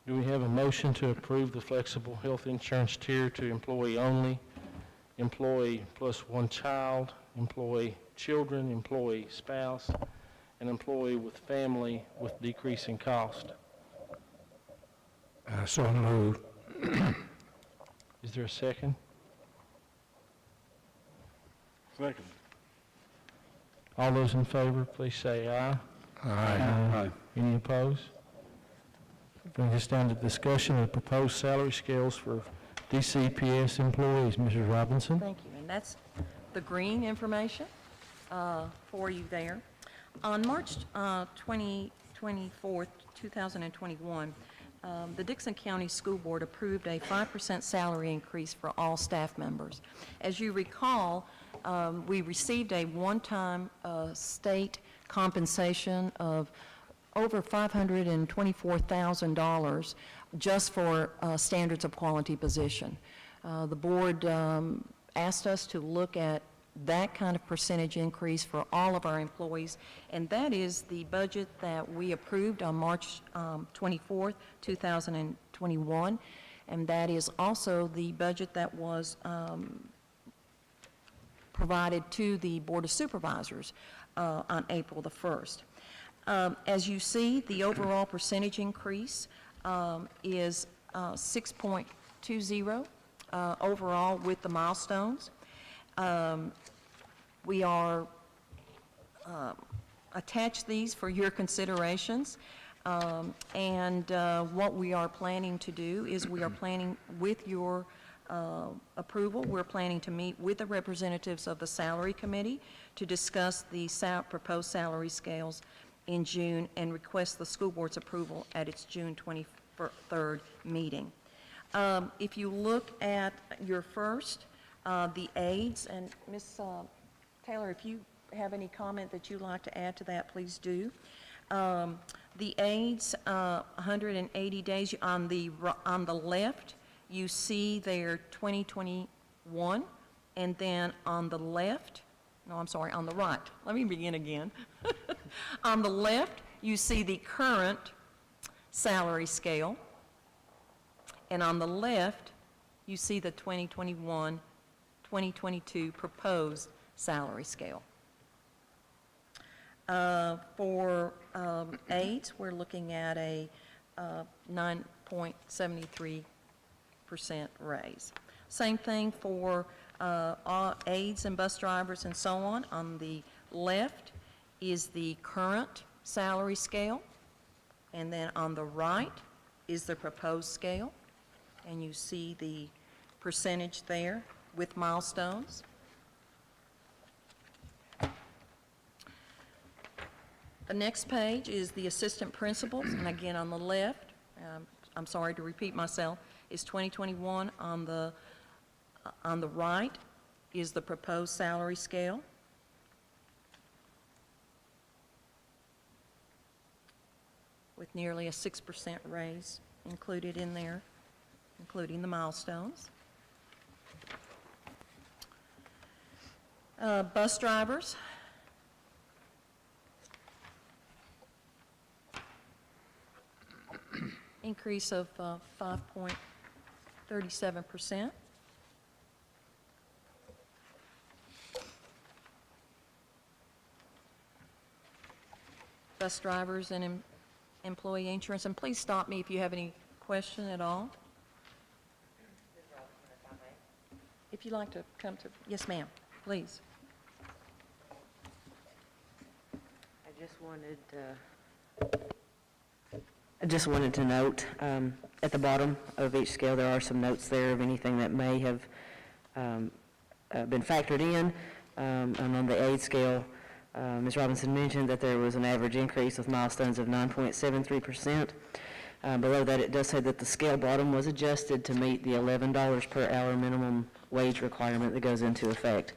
Do we have a motion to approve the flexible health insurance tier to employee only, employee plus one child, employee children, employee spouse, and employee with family with decreasing cost? So moved. Is there a second? Second. All those in favor, please say aye. Aye. Any opposed? Brings us down to discussion of proposed salary scales for DCPS employees. Mrs. Robinson? Thank you, and that's the green information for you there. On March 24th, 2021, the Dixon County School Board approved a 5% salary increase for all staff members. As you recall, we received a one-time state compensation of over $524,000 just for standards of quality position. The board asked us to look at that kind of percentage increase for all of our employees, and that is the budget that we approved on March 24th, 2021, and that is also the budget that was provided to the Board of Supervisors on April the 1st. As you see, the overall percentage increase is 6.20 overall with the milestones. We are attached these for your considerations, and what we are planning to do is we are planning with your approval, we're planning to meet with the representatives of the Salary Committee to discuss the proposed salary scales in June and request the school board's approval at its June 23rd meeting. If you look at your first, the aides, and Ms. Taylor, if you have any comment that you'd like to add to that, please do. The aides, 180 days, on the left, you see their 2021, and then on the left, no, I'm sorry, on the right. Let me begin again. On the left, you see the current salary scale, and on the left, you see the 2021-2022 proposed salary scale. For aides, we're looking at a 9.73% raise. Same thing for aides and bus drivers and so on. On the left is the current salary scale, and then on the right is the proposed scale, and you see the percentage there with milestones. The next page is the assistant principals, and again on the left, I'm sorry to repeat myself, is 2021. On the right is the proposed salary scale. With nearly a 6% raise included in there, including the milestones. Bus drivers. Increase of 5.37%. Bus drivers and employee insurance, and please stop me if you have any question at all. If you'd like to come to, yes ma'am, please. I just wanted to note, at the bottom of each scale, there are some notes there of anything that may have been factored in. And on the aid scale, Ms. Robinson mentioned that there was an average increase with milestones of 9.73%. Below that, it does say that the scale bottom was adjusted to meet the $11 per hour minimum wage requirement that goes into effect.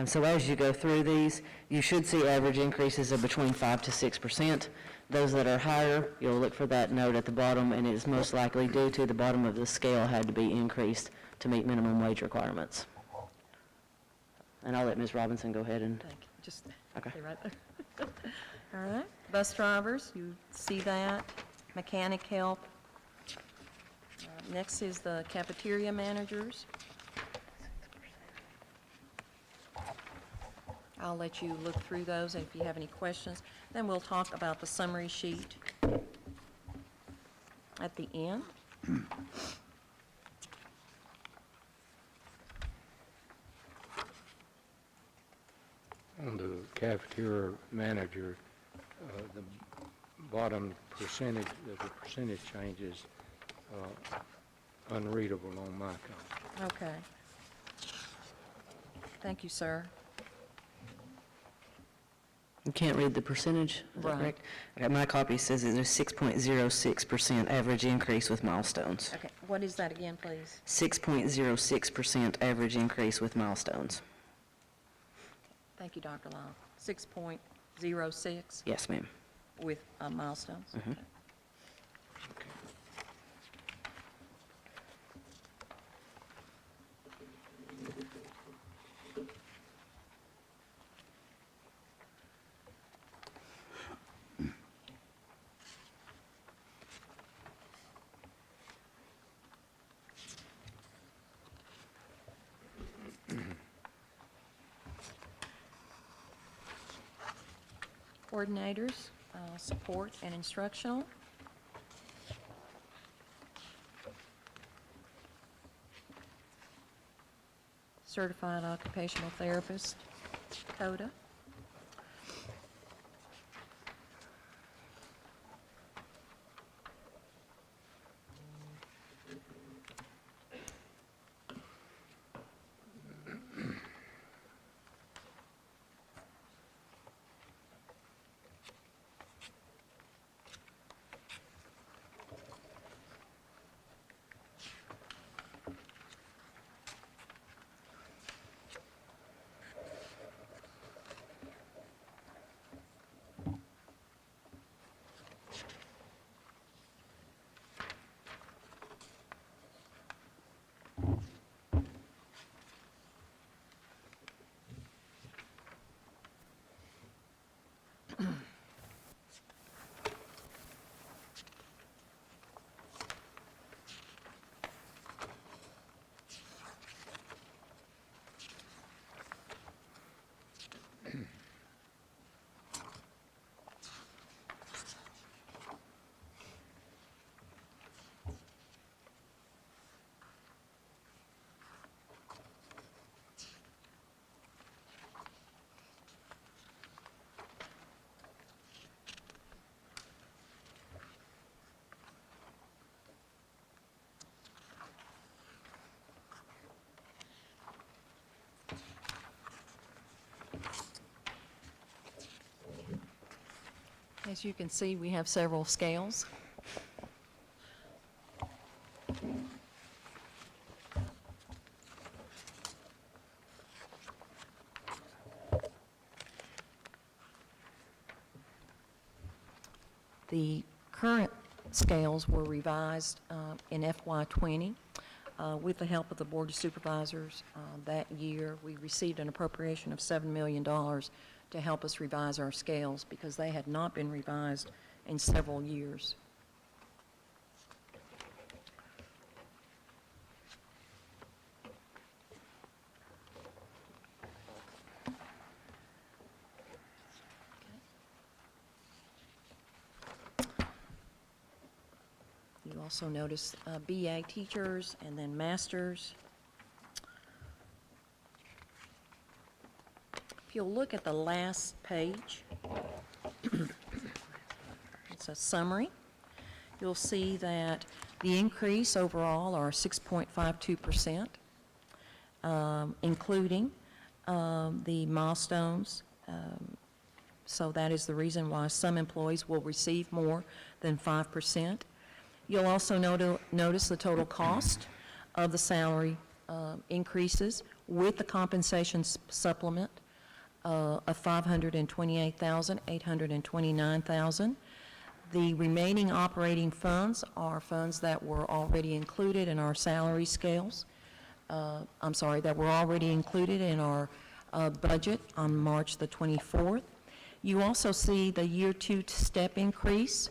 So as you go through these, you should see average increases of between 5 to 6%. Those that are higher, you'll look for that note at the bottom, and it is most likely due to the bottom of the scale had to be increased to meet minimum wage requirements. And I'll let Ms. Robinson go ahead and... Thank you. Just Okay. stay right there. All right. Bus drivers, you see that. Mechanic help, Next is the Cafeteria Managers. I'll let you look through those, and if you have any questions, then we'll talk about the summary sheet at the end. On the cafeteria manager, the bottom percentage, the percentage change is unreadable on my copy. Okay. Thank you, sir. You can't read the percentage, is that Right. correct? Okay, my copy says that there's 6.06% average increase with milestones. Okay, what is that again, please? 6.06% average increase with milestones. Thank you, Dr. Lyle. 6.06 Yes, ma'am. with milestones? Mhm. Okay. Coordinators, support and instructional. Certified occupational therapist, CODA. As you can see, we have several scales. The current scales were revised in FY20 with the help of the Board of Supervisors. That year, we received an appropriation of $7 million to help us revise our scales because they had not been revised in several years. You also notice BA teachers and then masters. If you'll look at the last page, it's a summary. You'll see that the increase overall are 6.52%, including the milestones. So that is the reason why some employees will receive more than 5%. You'll also notice the total cost of the salary increases with the compensation supplement of $528,000, $829,000. The remaining operating funds are funds that were already included in our salary scales. That were already included in our budget on March the 24th. You also see the year 2 step increase,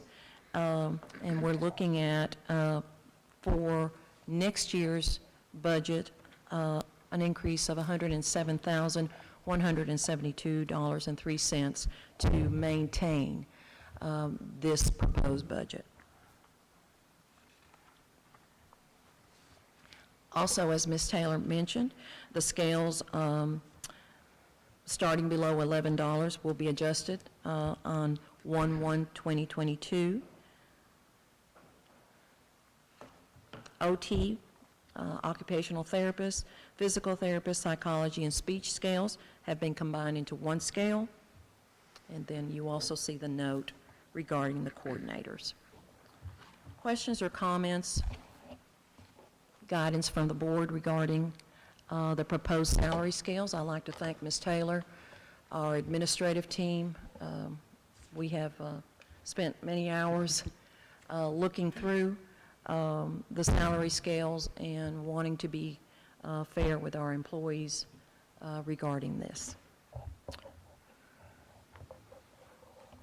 and we're looking at for next year's budget an increase of $107,172.03 to maintain this proposed budget. Also, as Ms. Taylor mentioned, the scales starting below $11 will be adjusted on 1/1/2022. OT, occupational therapists, physical therapists, psychology, and speech scales have been combined into one scale. And then you also see the note regarding the coordinators. Questions or comments, guidance from the board regarding the proposed salary scales? I'd like to thank Ms. Taylor, our administrative team. We have spent many hours looking through the salary scales and wanting to be fair with our employees regarding this.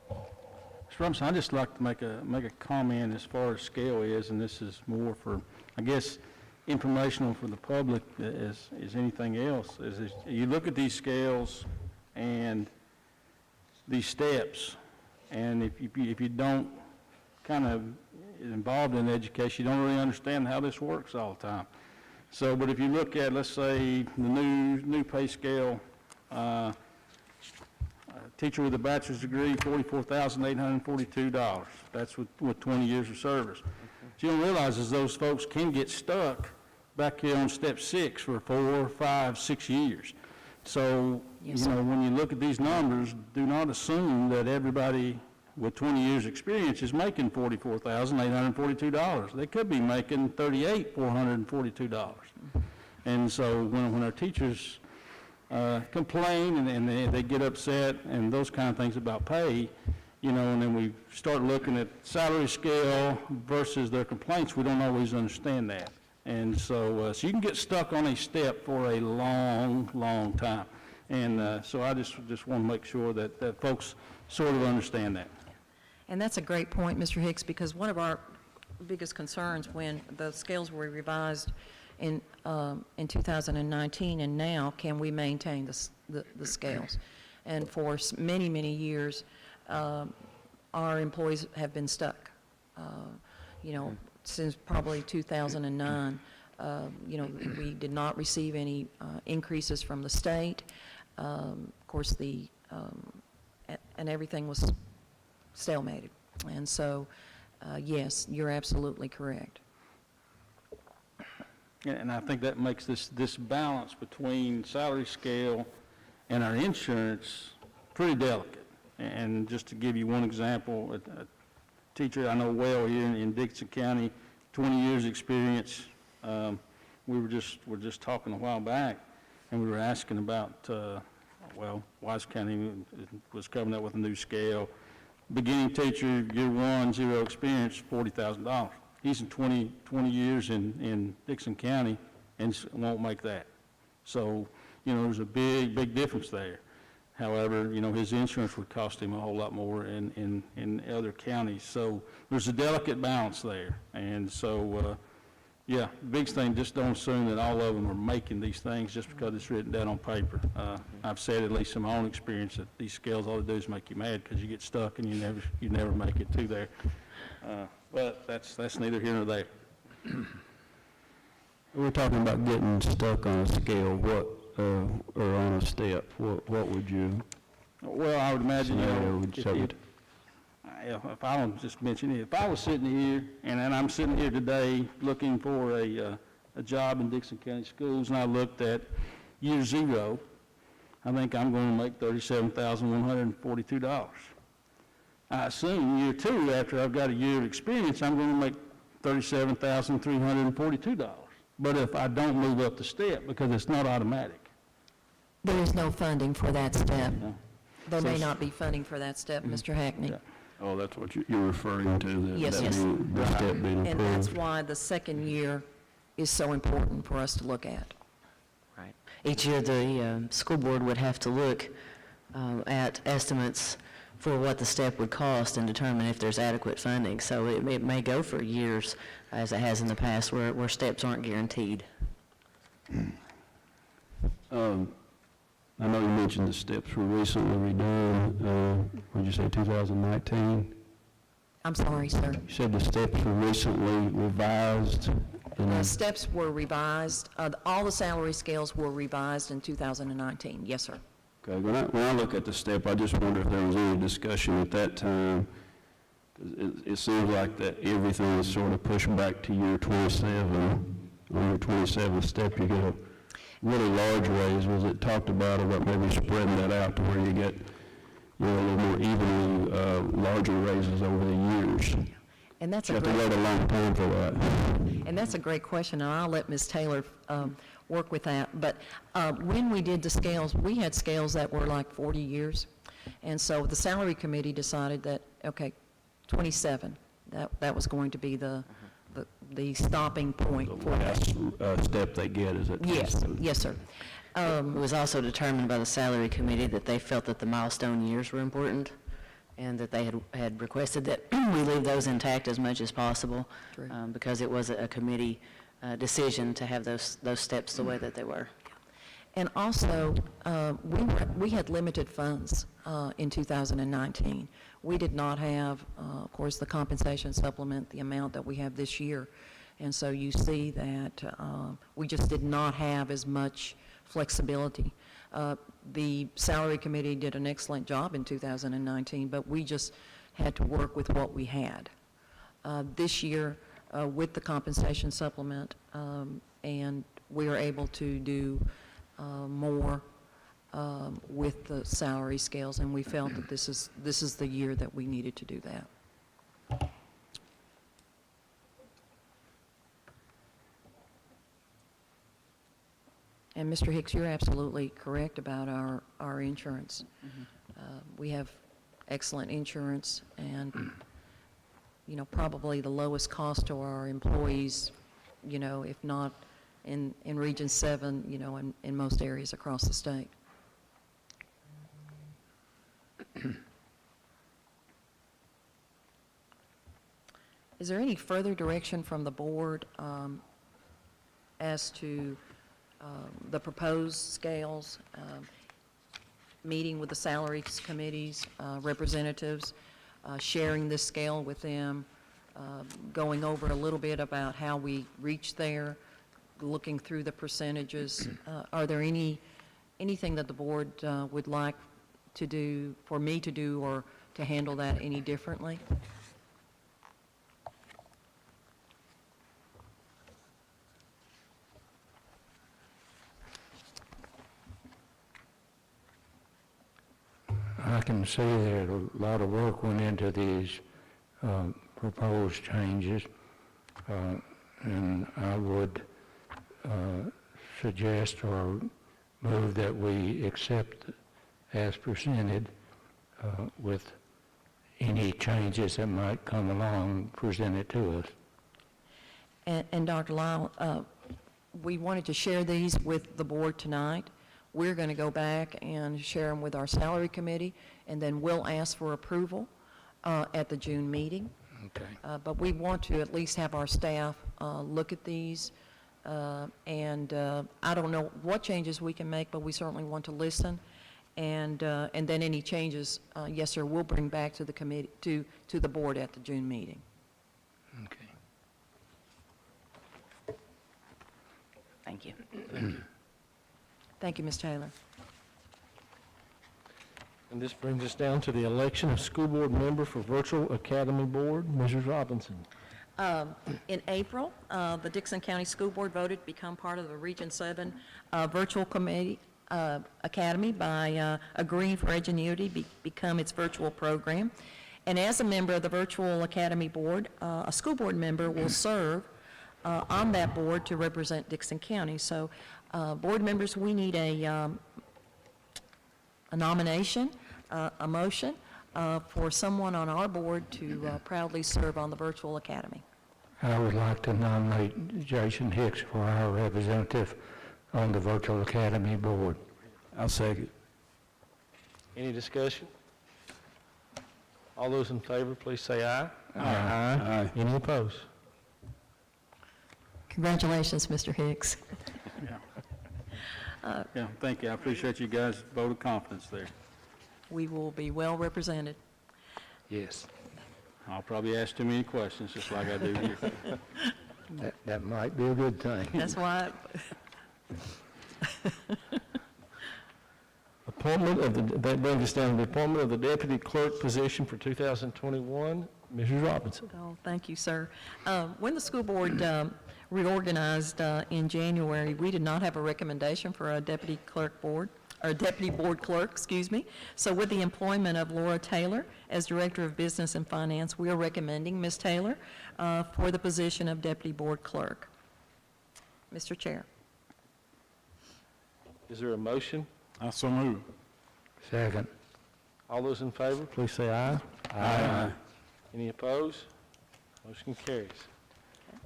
Mr. Robinson, I'd just like to make a comment as far as scale is, and this is more for, I guess, informational for the public as anything else. Is you look at these scales and these steps, and if you don't kind of involved in education, you don't really understand how this works all the time. So, but if you look at, let's say, the new pay scale, teacher with a bachelor's degree, $44,842. That's with 20 years of service. What you don't realize is those folks can get stuck back here on step 6 for 4, 5, 6 years. So, Yes, you know, when you look at these numbers, do not assume that everybody with 20 years experience is making $44,842. They could be making $38,442. And so when our teachers complain and they get upset and those kind of things about pay, you know, and then we start looking at salary scale versus their complaints, we don't always understand that. And so, so you can get stuck on a step for a long, long time. And so I just want to make sure that folks sort of understand that. And that's a great point, Mr. Hicks, because one of our biggest concerns when the scales were revised in 2019 and now, can we maintain the scales? And for many, many years, our employees have been stuck. You know, since probably 2009, you know, we did not receive any increases from the state. Of course, and everything was stalemated. And so, yes, you're absolutely correct. And I think that makes this balance between salary scale and our insurance pretty delicate. And just to give you one example, a teacher I know well here in Dixon County, 20 years experience. We were just talking a while back, and we were asking about, well, Wise County was coming up with a new scale. Beginning teacher, year 1, 0 experience, $40,000. He's in 20 years in Dixon County and won't make that. So, you know, there's a big difference there. However, you know, his insurance would cost him a whole lot more in other counties. So there's a delicate balance there. And so, yeah, the biggest thing, just don't assume that all of them are making these things just because it's written down on paper. I've said, at least in my own experience, that these scales, all they do is make you mad because you get stuck and you never make it to there. But that's neither here nor there. We're talking about getting stuck on a scale, or on a step. What would you? Well, I would imagine, you scenario know, would say it? if I don't just mention it, if I was sitting here, and I'm sitting here today looking for a job in Dixon County Schools, and I looked at year 0, I think I'm going to make $37,142. I assume year 2, after I've got a year of experience, I'm going to make $37,342. But if I don't move up the step, because it's not automatic. There is no funding for that step. No. There So may it's- not be funding for that step, Mr. Hackney. Yeah. Oh, that's what you're referring to, that Yes, yes. the step being And that's approved. why the second year is so important for us to look at. Right. Each year, the school board would have to look at estimates for what the step would cost and determine if there's adequate funding. So it may go for years, as it has in the past, where steps aren't guaranteed. I know you mentioned the steps were recently redone, would you say 2019? I'm sorry, sir. You said the steps were recently revised. Steps were revised, all the salary scales were revised in 2019, yes, sir. Okay, when I look at the step, I just wonder if there was any discussion at that time. It seems like that everything is sort of pushed back to year 27. On your 27th step, you get a really large raise. Was it talked about about maybe spreading that out to where you get, a little more evenly larger raises over the years? And that's You a have to great, wait a long time for that. and that's a great question, and I'll let Ms. Taylor work with that. But when we did the scales, we had scales that were like 40 years. And so the salary committee decided that, okay, 27, that was going to be the stopping point The for that. last step they get is at Yes, yes, sir. It was also determined by the salary committee that they felt that the milestone years were important, and that they had requested that we leave those intact as much as possible, True. because it was a committee decision to have those steps the way that they were. And also, we had limited funds in 2019. We did not have, of course, the compensation supplement, the amount that we have this year. And so you see that we just did not have as much flexibility. The salary committee did an excellent job in 2019, but we just had to work with what we had. This year, with the compensation supplement, and we are able to do more with the salary scales, and we felt that this is the year that we needed to do that. And Mr. Hicks, you're absolutely correct about our insurance. We have excellent insurance, and probably the lowest cost to our employees, if not in Region 7, in most areas across the state. Is there any further direction from the board as to the proposed scales, meeting with the salaries committees, representatives, sharing this scale with them, going over a little bit about how we reached there, looking through the percentages? Are there anything that the board would like to do, for me to do, or to handle that any differently? I can see that a lot of work went into these proposed changes, and I would suggest or move that we accept as presented with any changes that might come along presented to us. And Dr. Lyle, we wanted to share these with the board tonight. We're going to go back and share them with our salary committee, and then we'll ask for approval at the June meeting. Okay. But we want to at least have our staff look at these, and I don't know what changes we can make, but we certainly want to listen, and then any changes, yes, sir, we'll bring back to the committee, to the board at the June meeting. Okay. Thank you. Thank you, Ms. Taylor. And this brings us down to the election of school board member for Virtual Academy Board, Mrs. Robinson. In April, the Dixon County School Board voted to become part of the Region 7 Virtual Academy by agreeing for Edgenuity become its virtual program. And as a member of the Virtual Academy Board, a school board member will serve on that board to represent Dixon County. So, board members, we need a nomination, a motion for someone on our board to proudly serve on the Virtual Academy. I would like to nominate Jason Hicks for our representative on the Virtual Academy Board. I'll second. Any discussion? All those in favor, please say aye. Aye. Any opposed? Congratulations, Mr. Hicks. Yeah, thank you. I appreciate you guys' vote of confidence there. We will be well represented. Yes. I'll probably ask too many questions, just like I do here. That might be a good thing. That's why, Appointment of the, that brings us down to the appointment of the deputy clerk position for 2021. Mrs. Robinson. oh, thank you, sir. When the school board reorganized in January, we did not have a recommendation for a deputy clerk board, or deputy board clerk, excuse me. So with the employment of Laura Taylor as Director of Business and Finance, we are recommending Ms. Taylor for the position of deputy board clerk. Mr. Chair. Is there a motion? I so move. Second. All those in favor, please say aye. Aye. Any opposed? Motion carries.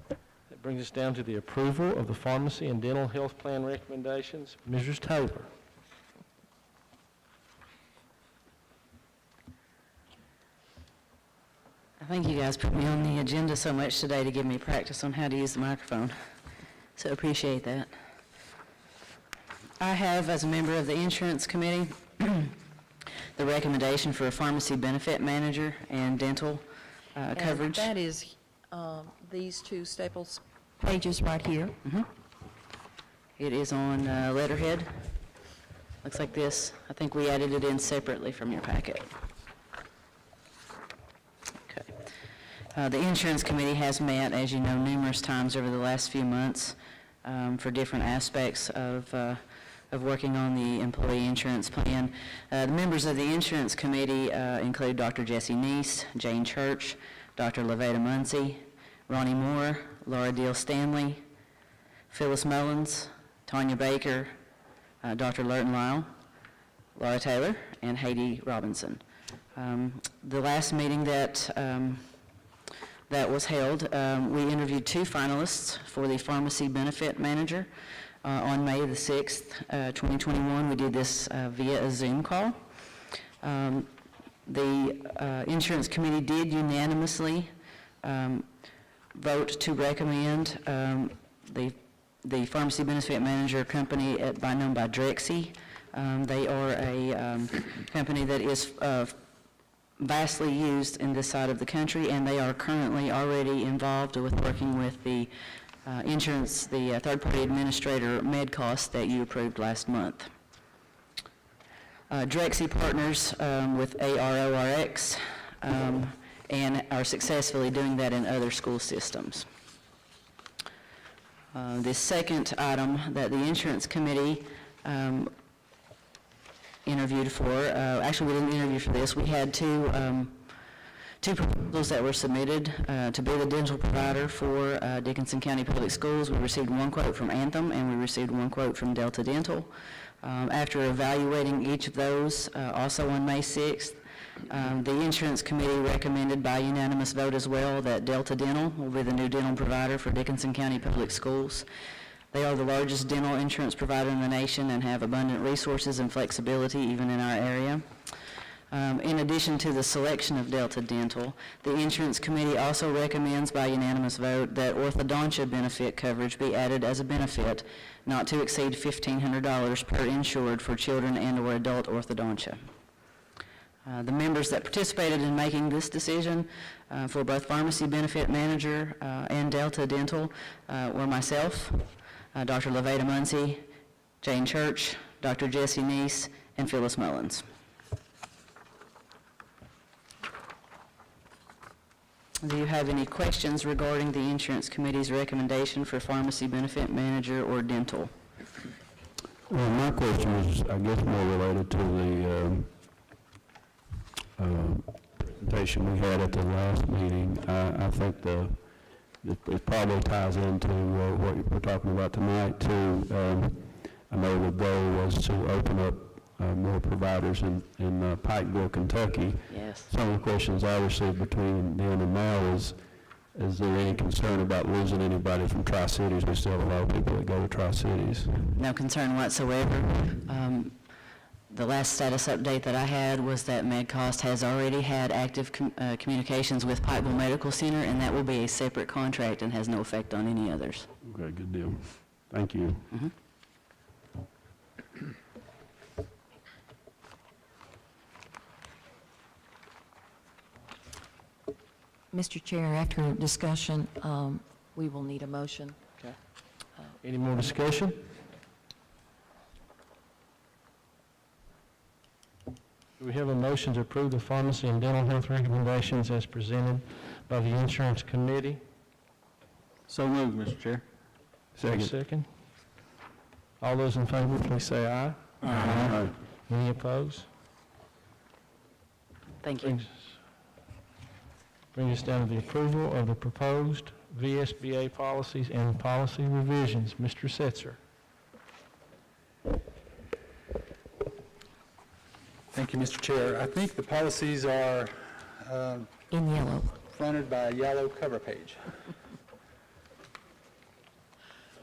That brings us down to the approval of the pharmacy and dental health plan recommendations. Mrs. Taylor. I think you guys put me on the agenda so much today to give me practice on how to use the microphone, so appreciate that. I have, as a member of the insurance committee, the recommendation for a pharmacy benefit manager and dental coverage. And that is these two Staples pages right here. It is on letterhead. Looks like this. I think we added it in separately from your packet. Okay. The insurance committee has met, as you know, numerous times over the last few months for different aspects of working on the employee insurance plan. The members of the insurance committee include Dr. Jesse Neese, Jane Church, Dr. Levada Muncie, Ronnie Moore, Laura Deal Stanley, Phyllis Mullins, Tanya Baker, Dr. Lurton Lyle, Laura Taylor, and Haiti Robinson. The last meeting that was held, we interviewed two finalists for the pharmacy benefit manager on May the 6th, 2021. We did this via a Zoom call. The insurance committee did unanimously vote to recommend the pharmacy benefit manager company known by Drexy. They are a company that is vastly used in this side of the country, and they are currently already involved with working with the insurance, the third-party administrator MedCost that you approved last month. Drexy partners with ARORX and are successfully doing that in other school systems. The second item that the insurance committee interviewed for, actually we didn't interview for this, we had two proposals that were submitted to be the dental provider for Dickinson County Public Schools. We received one quote from Anthem and we received one quote from Delta Dental. After evaluating each of those, also on May 6th, the insurance committee recommended by unanimous vote as well that Delta Dental will be the new dental provider for Dickinson County Public Schools. They are the largest dental insurance provider in the nation and have abundant resources and flexibility even in our area. In addition to the selection of Delta Dental, the insurance committee also recommends by unanimous vote that orthodontia benefit coverage be added as a benefit not to exceed $1,500 per insured for children and/or adult orthodontia. The members that participated in making this decision for both pharmacy benefit manager and Delta Dental were myself, Dr. Levada Muncie, Jane Church, Dr. Jesse Neese, and Phyllis Mullins. Do you have any questions regarding the insurance committee's recommendation for pharmacy benefit manager or dental? Well, my question is, I guess, more related to the presentation we had at the last meeting. I think it probably ties into what we're talking about tonight, too. I know the goal was to open up more providers in Pikeville, Kentucky. Yes. Some of the questions I received between then and now is there any concern about losing anybody from Tri-Cities? We still have a lot of people that go to Tri-Cities. No concern whatsoever. The last status update that I had was that MedCost has already had active communications with Pikeville Medical Center, and that will be a separate contract and has no effect on any others. Okay, good deal. Thank you. Mr. Chair, after discussion, we will need a motion. Okay. Any more discussion? Do we have a motion to approve the pharmacy and dental health recommendations as presented by the insurance committee? So moved, Mr. Chair. Second. All those in favor, please say aye. Aye. Any opposed? Thank you. Brings us down to the approval of the proposed VSBA policies and policy revisions. Mr. Setzer. Thank you, Mr. Chair. I think the policies are In yellow. fronted by a yellow cover page.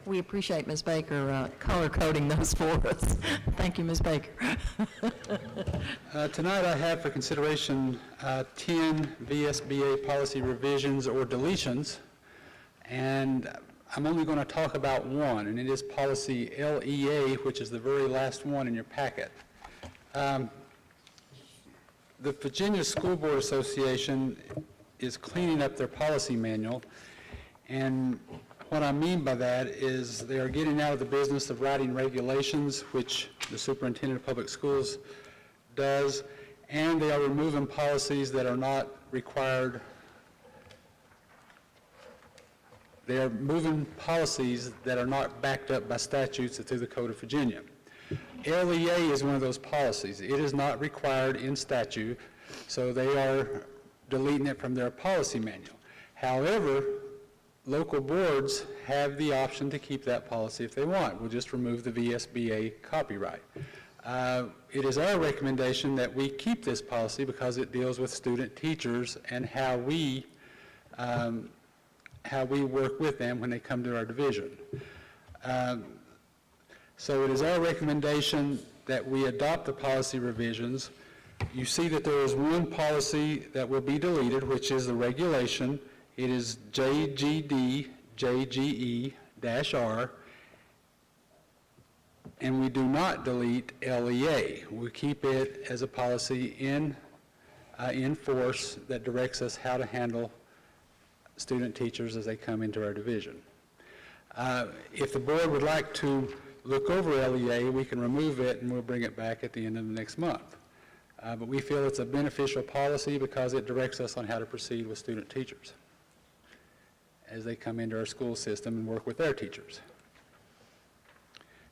We appreciate Ms. Baker color coding those for us. Thank you, Ms. Baker. Tonight I have for consideration 10 VSBA policy revisions or deletions, and I'm only going to talk about one, and it is policy LEA, which is the very last one in your packet. The Virginia School Board Association is cleaning up their policy manual, and what I mean by that is they are getting out of the business of writing regulations, which the superintendent of public schools does, and they are removing policies that are not required. They are moving policies that are not backed up by statutes or through the Code of Virginia. LEA is one of those policies. It is not required in statute, so they are deleting it from their policy manual. However, local boards have the option to keep that policy if they want. We'll just remove the VSBA copyright. It is our recommendation that we keep this policy because it deals with student teachers and how we work with them when they come to our division. So it is our recommendation that we adopt the policy revisions. You see that there is one policy that will be deleted, which is the regulation. It is JGD, JGE-R, and we do not delete LEA. We keep it as a policy in force that directs us how to handle student teachers as they come into our division. If the board would like to look over LEA, we can remove it and we'll bring it back at the end of the next month. But we feel it's a beneficial policy because it directs us on how to proceed with student teachers as they come into our school system and work with their teachers.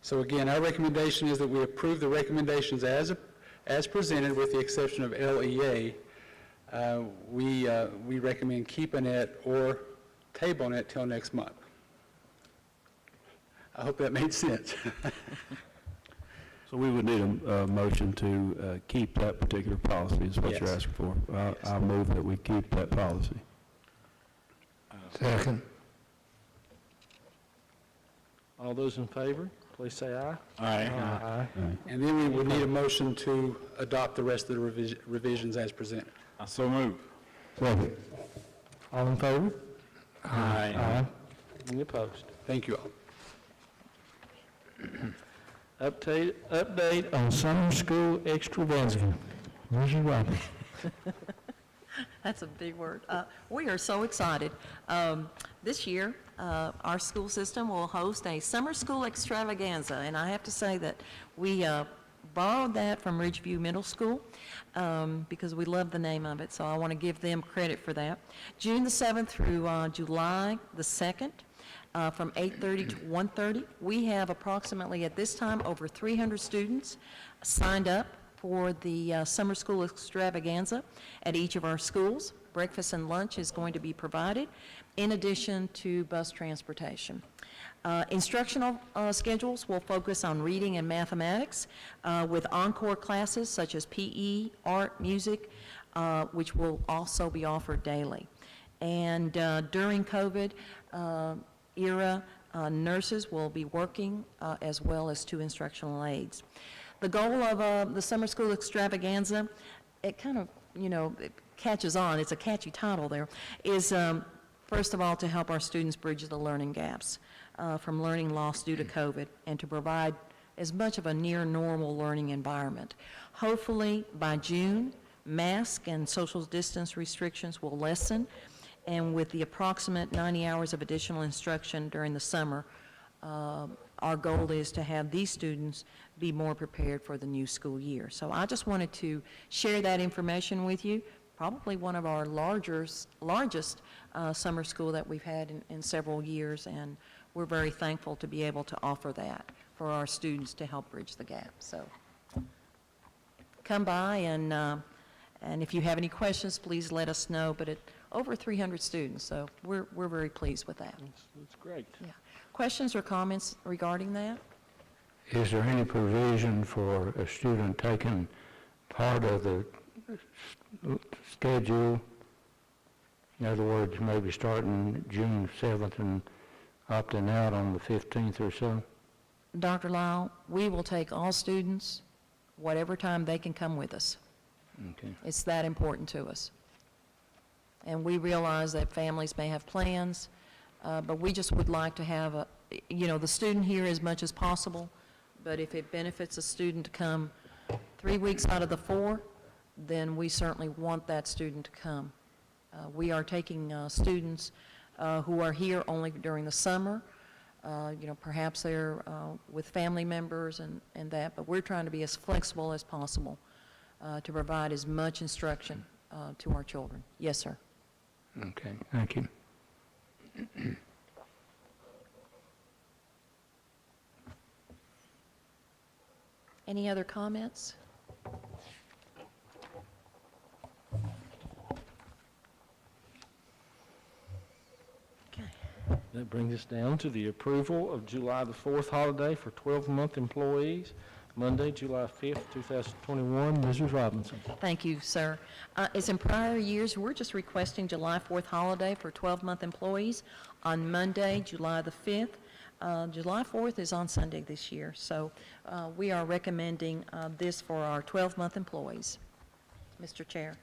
So again, our recommendation is that we approve the recommendations as presented with the exception of LEA. We recommend keeping it or tabling it till next month. I hope that made sense. So we would need a motion to keep that particular policy is what you're Yes. asking for. I'll move that we keep that policy. Second. All those in favor, please say aye. Aye. And then we would need a motion to adopt the rest of the revisions as presented. So moved. Second. All in favor? Aye. Any opposed? Thank you all. Update on summer school extravaganza. Mrs. Roberts. That's a big word. We are so excited. This year, our school system will host a summer school extravaganza, and I have to say that we borrowed that from Ridgeview Middle School because we love the name of it, so I want to give them credit for that. June the 7th through July the 2nd, from 8:30 to 1:30. We have approximately, at this time, over 300 students signed up for the summer school extravaganza at each of our schools. Breakfast and lunch is going to be provided, in addition to bus transportation. Instructional schedules will focus on reading and mathematics with encore classes such as PE, art, music, which will also be offered daily. And during COVID era, nurses will be working as well as 2 instructional aides. The goal of the Summer School Extravaganza, it kind of, it catches on, it's a catchy title there, is first of all to help our students bridge the learning gaps from learning loss due to COVID and to provide as much of a near normal learning environment. Hopefully by June, mask and social distance restrictions will lessen, and with the approximate 90 hours of additional instruction during the summer, our goal is to have these students be more prepared for the new school year. So I just wanted to share that information with you, probably one of our largest summer school that we've had in several years, and we're very thankful to be able to offer that for our students to help bridge the gap. So come by, and if you have any questions, please let us know. But over 300 students, so we're very pleased with that. That's great. Yeah. Questions or comments regarding that? Is there any provision for a student taking part of the schedule? In other words, maybe starting June 7th and opting out on the 15th or so? Dr. Lyle, we will take all students, whatever time they can come with us. Okay. It's that important to us. And we realize that families may have plans, but we just would like to have the student here as much as possible, but if it benefits a student to come 3 weeks out of the 4, then we certainly want that student to come. We are taking students who are here only during the summer. Perhaps they're with family members and that, but we're trying to be as flexible as possible to provide as much instruction to our children. Yes, sir. Okay, thank you. Any other comments? Okay. That brings us down to the approval of July the 4th holiday for 12-month employees, Monday, July 5th, 2021. Mrs. Robinson. Thank you, sir. As in prior years, we're just requesting July 4th holiday for 12-month employees on Monday, July the 5th. July 4th is on Sunday this year, so we are recommending this for our 12-month employees. Mr. Chair.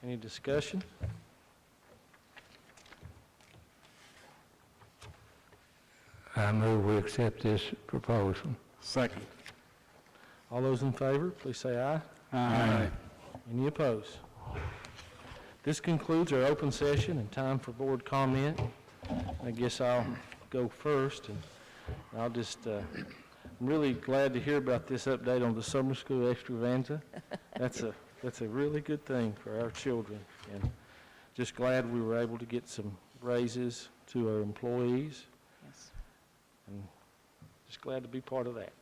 Any discussion? I move we accept this proposal. Second. All those in favor, please say aye. Aye. Any opposed? This concludes our open session and time for board comment. I guess I'll go first, and I'll just, I'm really glad to hear about this update on the summer school extravaganza. That's a really good thing for our children, and just glad we were able to get some raises to our employees. Yes. And just glad to be part of that.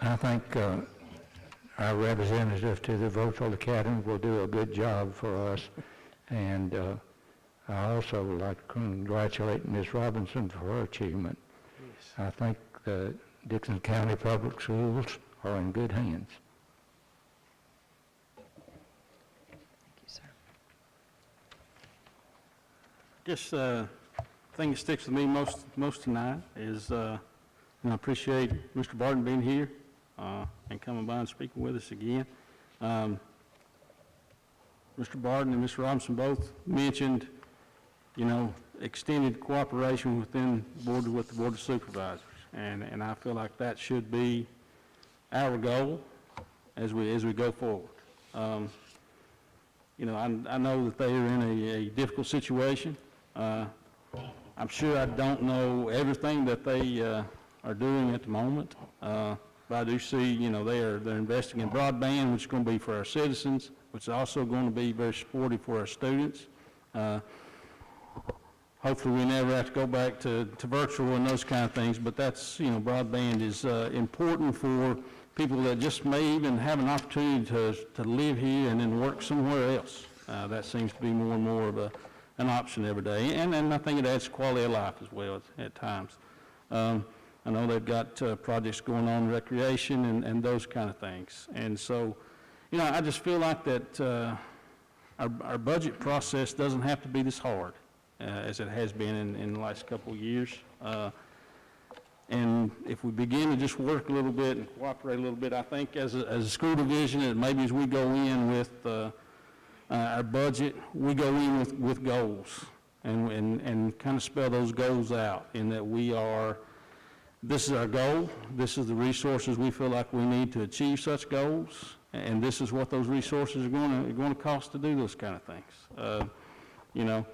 I think our representative to the Virtual Academy will do a good job for us, and I also would like to congratulate Ms. Robinson for her achievement. Yes. I think the Dixon County Public Schools are in good hands. Thank you, sir. Just thing that sticks with me most tonight is, and I appreciate Mr. Barton being here and coming by and speaking with us again. Mr. Barton and Mr. Robinson both mentioned, extended cooperation within with the Board of Supervisors, and I feel like that should be our goal as we go forward. I know that they are in a difficult situation. I'm sure I don't know everything that they are doing at the moment, but I do see, they're investing in broadband, which is going to be for our citizens, which is also going to be very supportive for our students. Hopefully we never have to go back to virtual and those kind of things, but that's, broadband is important for people that just may even have an opportunity to live here and then work somewhere else. That seems to be more and more of an option every day, and I think it adds quality of life as well at times. I know they've got projects going on, recreation and those kind of things. And so, I just feel like that our budget process doesn't have to be this hard as it has been in the last couple of years. And if we begin to just work a little bit and cooperate a little bit, I think as a school division, and maybe as we go in with our budget, we go in with goals and kind of spell those goals out in that this is our goal, this is the resources we feel like we need to achieve such goals, and this is what those resources are going to cost to do those kind of things. You know,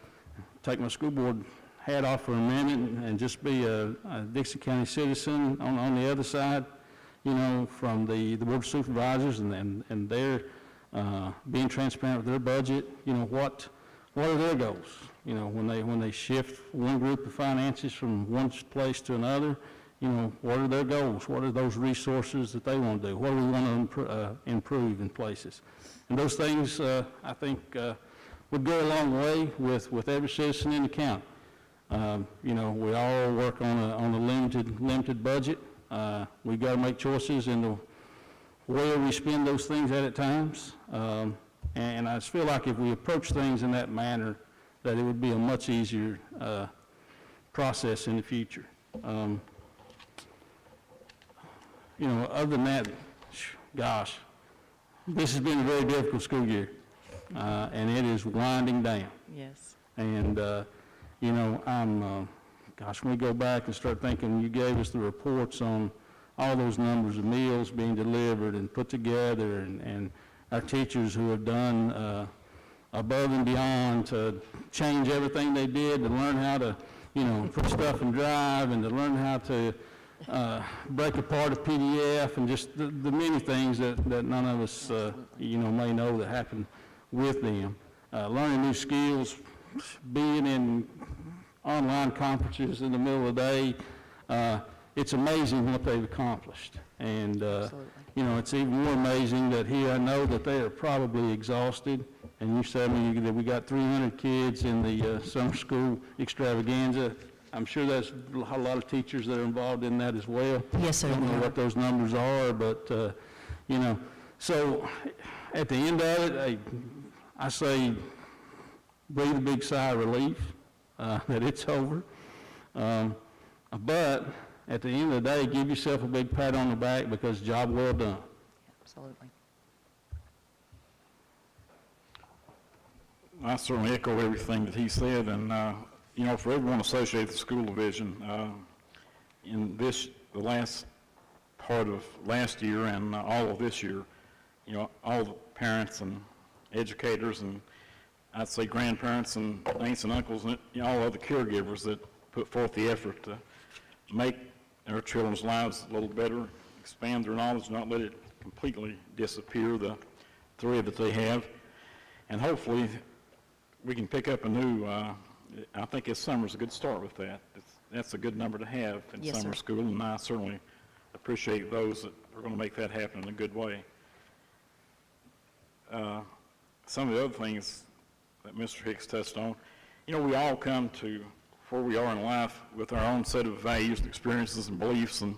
take my school board hat off for a minute and just be a Dixon County citizen on the other side, you know, from the Board of Supervisors and their being transparent with their budget. You know, what are their goals? You know, when they shift one group of finances from one place to another, you know, what are their goals? What are those resources that they want to do? What do we want to improve in places? And those things, I think, would go a long way with every citizen in the county. You know, we all work on a limited budget. We got to make choices in the way we spend those things at times. And I just feel like if we approach things in that manner, that it would be a much easier process in the future. You know, other than that, gosh, this has been a very difficult school year, and it is winding down. Yes. And, you know, gosh, when we go back and start thinking, you gave us the reports on all those numbers of meals being delivered and put together, and our teachers who have done above and beyond to change everything they did to learn how to, you know, put stuff in Drive and to learn how to break apart a PDF and just the many things that none of us, you know, may know that happened with them. Learning new skills, being in online conferences in the middle of the day, it's amazing what they've accomplished. And, you know, it's even more amazing that here I know that they are probably exhausted. And you said that we got 300 kids in the summer school extravaganza. I'm sure there's a lot of teachers that are involved in that as well. Yes, sir. I don't know what those numbers are, but, you know, so at the end of it, I say breathe a big sigh of relief that it's over. But at the end of the day, give yourself a big pat on the back because job well done. Absolutely. I certainly echo everything that he said, and you know, for everyone associated with the school division, in the last part of last year and all of this year, you know, all the parents and educators and I'd say grandparents and aunts and uncles and you know, all other caregivers that put forth the effort to make our children's lives a little better, expand their knowledge, not let it completely disappear, the thread that they have, and hopefully we can pick up a new, I think this summer's a good start with that. That's a good number to have in Yes, summer sir. school, and I certainly appreciate those that are going to make that happen in a good way. Some of the other things that Mr. Hicks touched on, you know, we all come to where we are in life with our own set of values and experiences and beliefs, and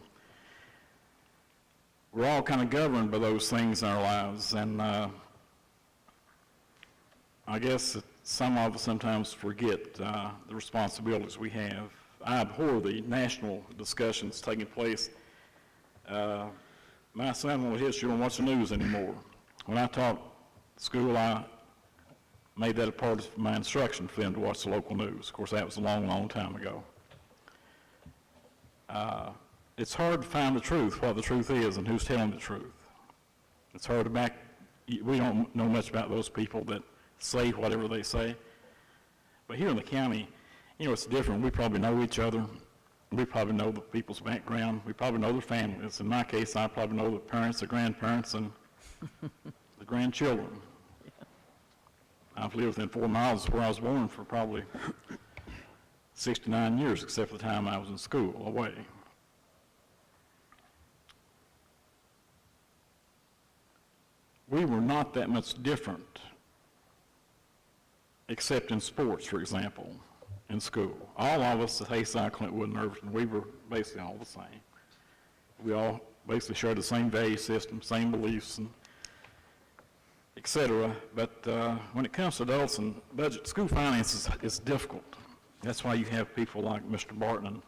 we're all kind of governed by those things in our lives, and I guess that some of us sometimes forget the responsibilities we have. I abhor the national discussions taking place. My son won't history don't watch the news anymore. When I taught school, I made that a part of my instruction for them to watch the local news. Of course, that was a long, long time ago. It's hard to find the truth, what the truth is, and who's telling the truth. It's hard to we don't know much about those people that say whatever they say. But here in the county, you know, it's different. We probably know each other. We probably know the people's background. We probably know their families. In my case, I probably know the parents, the grandparents, and the grandchildren. I've lived within 4 miles of where I was born for probably 69 years, except for the time I was in school away. We were not that much different, except in sports, for example, in school. All of us at Hayside, Clintwood, and Irvington, we were basically all the same. We all basically shared the same value system, same beliefs, and et cetera. But when it comes to adults and budget, school finances is difficult. That's why you have people like Mr. Barton and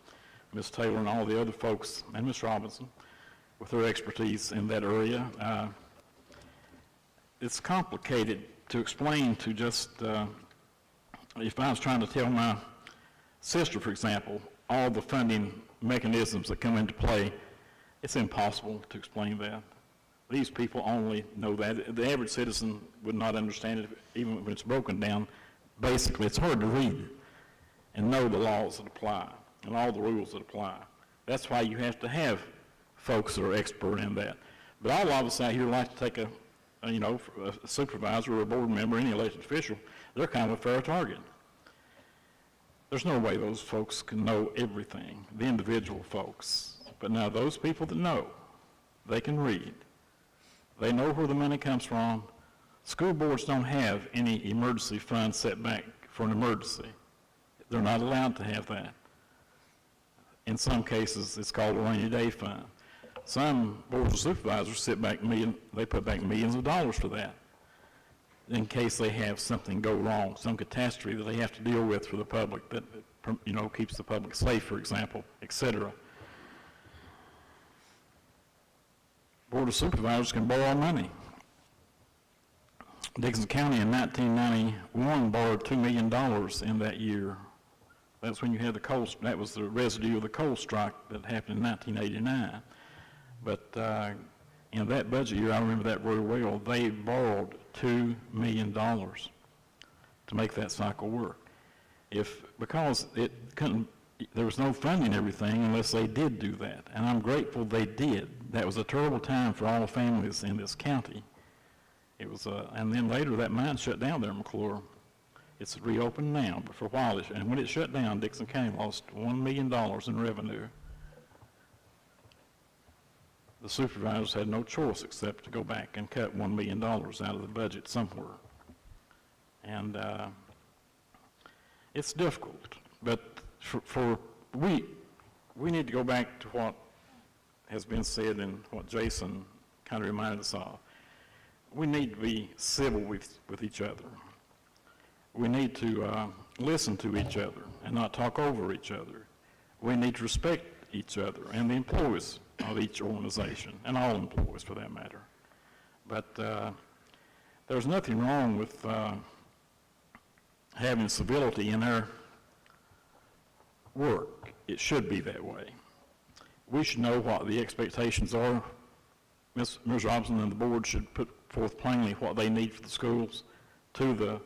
Ms. Taylor and all the other folks, and Ms. Robinson, with their expertise in that area. It's complicated to explain to just, if I was trying to tell my sister, for example, all the funding mechanisms that come into play, it's impossible to explain that. These people only know that. The average citizen would not understand it, even when it's broken down. Basically, it's hard to read and know the laws that apply and all the rules that apply. That's why you have to have folks that are expert in that. But all of us out here like to take a supervisor or a board member, any elected official, they're kind of a fair target. There's no way those folks can know everything, the individual folks. But now those people that know, they can read. They know where the money comes from. School boards don't have any emergency fund set back for an emergency. They're not allowed to have that. In some cases, it's called a rainy day fund. Some boards of supervisors they put back millions of dollars for that in case they have something go wrong, some catastrophe that they have to deal with for the public that, keeps the public safe, for example, et cetera. Board of Supervisors can borrow money. Dixon County in 1991 borrowed $2 million in that year. That's when you had that was the residue of the coal strike that happened in 1989. But in that budget year, I remember that very well, they borrowed $2 million to make that cycle work. Because there was no funding everything unless they did do that. And I'm grateful they did. That was a terrible time for all families in this county. It was, and then later that mine shut down there in McClure. It's reopened now, but for a while, and when it shut down, Dixon County lost $1 million in revenue. The supervisors had no choice except to go back and cut $1 million out of the budget somewhere. And it's difficult, but we need to go back to what has been said and what Jason kind of reminded us of. We need to be civil with each other. We need to listen to each other and not talk over each other. We need to respect each other and the employees of each organization, and all employees for that matter. But there's nothing wrong with having civility in our work. It should be that way. We should know what the expectations are. Ms. Robinson and the board should put forth plainly what they need for the schools to the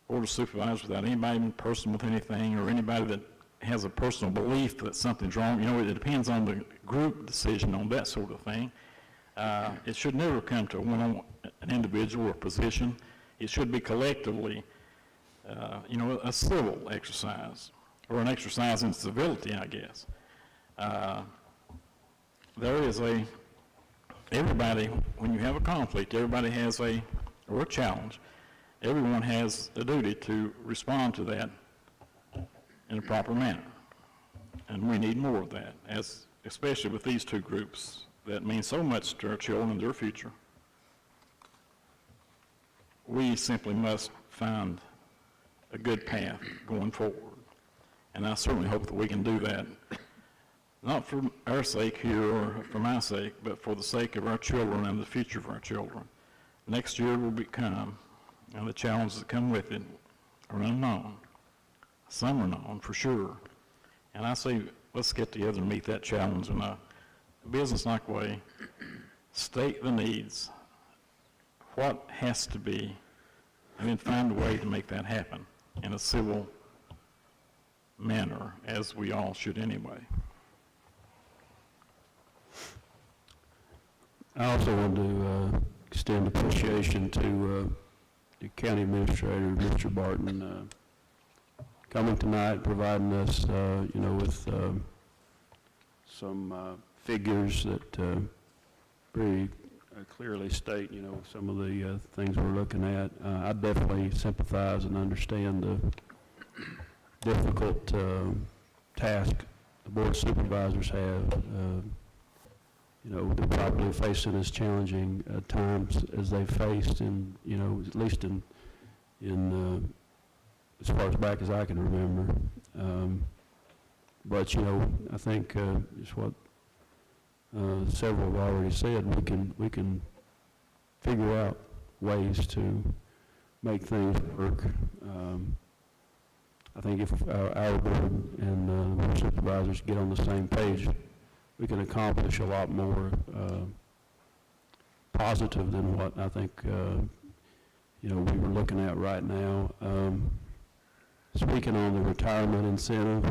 Board of Supervisors without anybody being personal with anything or anybody that has a personal belief that something's wrong. It depends on the group decision on that sort of thing. It should never come to an individual or position. It should be collectively, a civil exercise or an exercise in civility, I guess. There is everybody, when you have a conflict, everybody has or a challenge. Everyone has a duty to respond to that in a proper manner. And we need more of that, especially with these two groups that mean so much to our children and their future. We simply must find a good path going forward. And I certainly hope that we can do that, not for our sake here or for my sake, but for the sake of our children and the future of our children. Next year will become, and the challenges that come with it are unknown. Some are known for sure. And I say, let's get together and meet that challenge in a business-like way, state the needs, what has to be, and then find a way to make that happen in a civil manner, as we all should anyway. I also want to extend appreciation to the county administrator, Mr. Barton, coming tonight, providing us, with some figures that very clearly state, some of the things we're looking at. I definitely sympathize and understand the difficult task the Board of Supervisors have they're probably facing as challenging times as they've faced in, at least in as far as back as I can remember. But, I think just what several have already said, we can figure out ways to make things work. I think if our board and the board supervisors get on the same page, we can accomplish a lot more positive than what I think we were looking at right now. Speaking on the retirement incentive,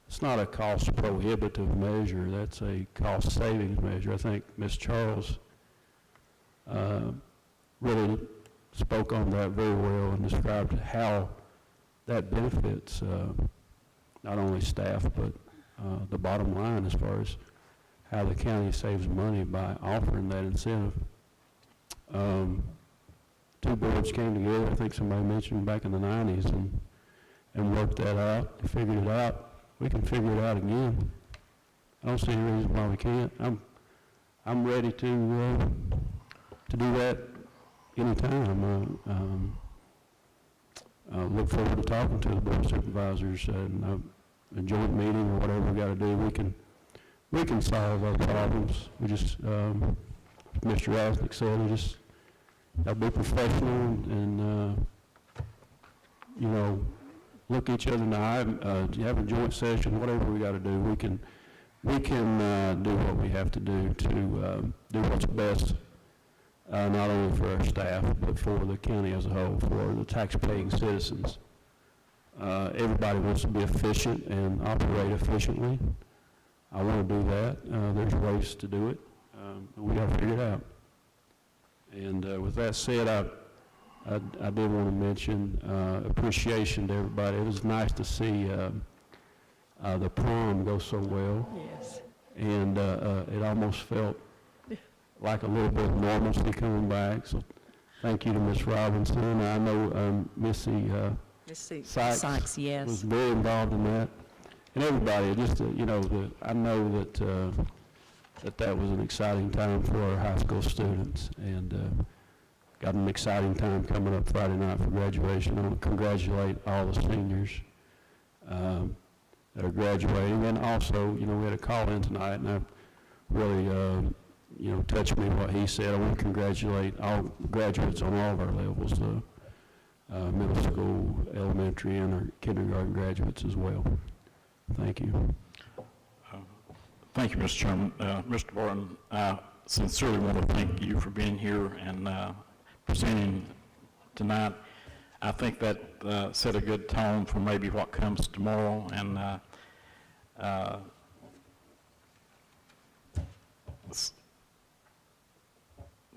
it's not a cost prohibitive measure. That's a cost savings measure. I think Ms. Charles really spoke on that very well and described how that benefits not only staff but the bottom line as far as how the county saves money by offering that incentive. Two boards came together, I think somebody mentioned back in the 90s, and worked that out. They figured it out. We can figure it out again. I don't see any reason why we can't. I'm ready to do that anytime. I look forward to talking to the board of supervisors and a joint meeting or whatever we got to do. We can solve our problems. We just, Mr. Rasnick said, we just got to be professional and look each other in the eye. Have a joint session, whatever we got to do. We can do what we have to do to do what's best, not only for our staff but for the county as a whole, for the tax-paying citizens. Everybody wants to be efficient and operate efficiently. I want to do that. There's ways to do it. We got to figure it out. And with that said, I did want to mention appreciation to everybody. It was nice to see the prom go so well. Yes. And it almost felt like a little bit of normalcy coming back. So thank you to Ms. Robinson. I know Missy Sykes yes. was very involved in that. And everybody, just, I know that was an exciting time for our high school students, and got an exciting time coming up Friday night for graduation. I want to congratulate all the seniors that are graduating, and also, we had a call in tonight, and I really, touched me what he said. I want to congratulate all graduates on all of our levels, middle school, elementary, and our kindergarten graduates as well. Thank you. Thank you, Mr. Chairman. Mr. Barton, I sincerely want to thank you for being here and presenting tonight. I think that set a good tone for maybe what comes tomorrow, and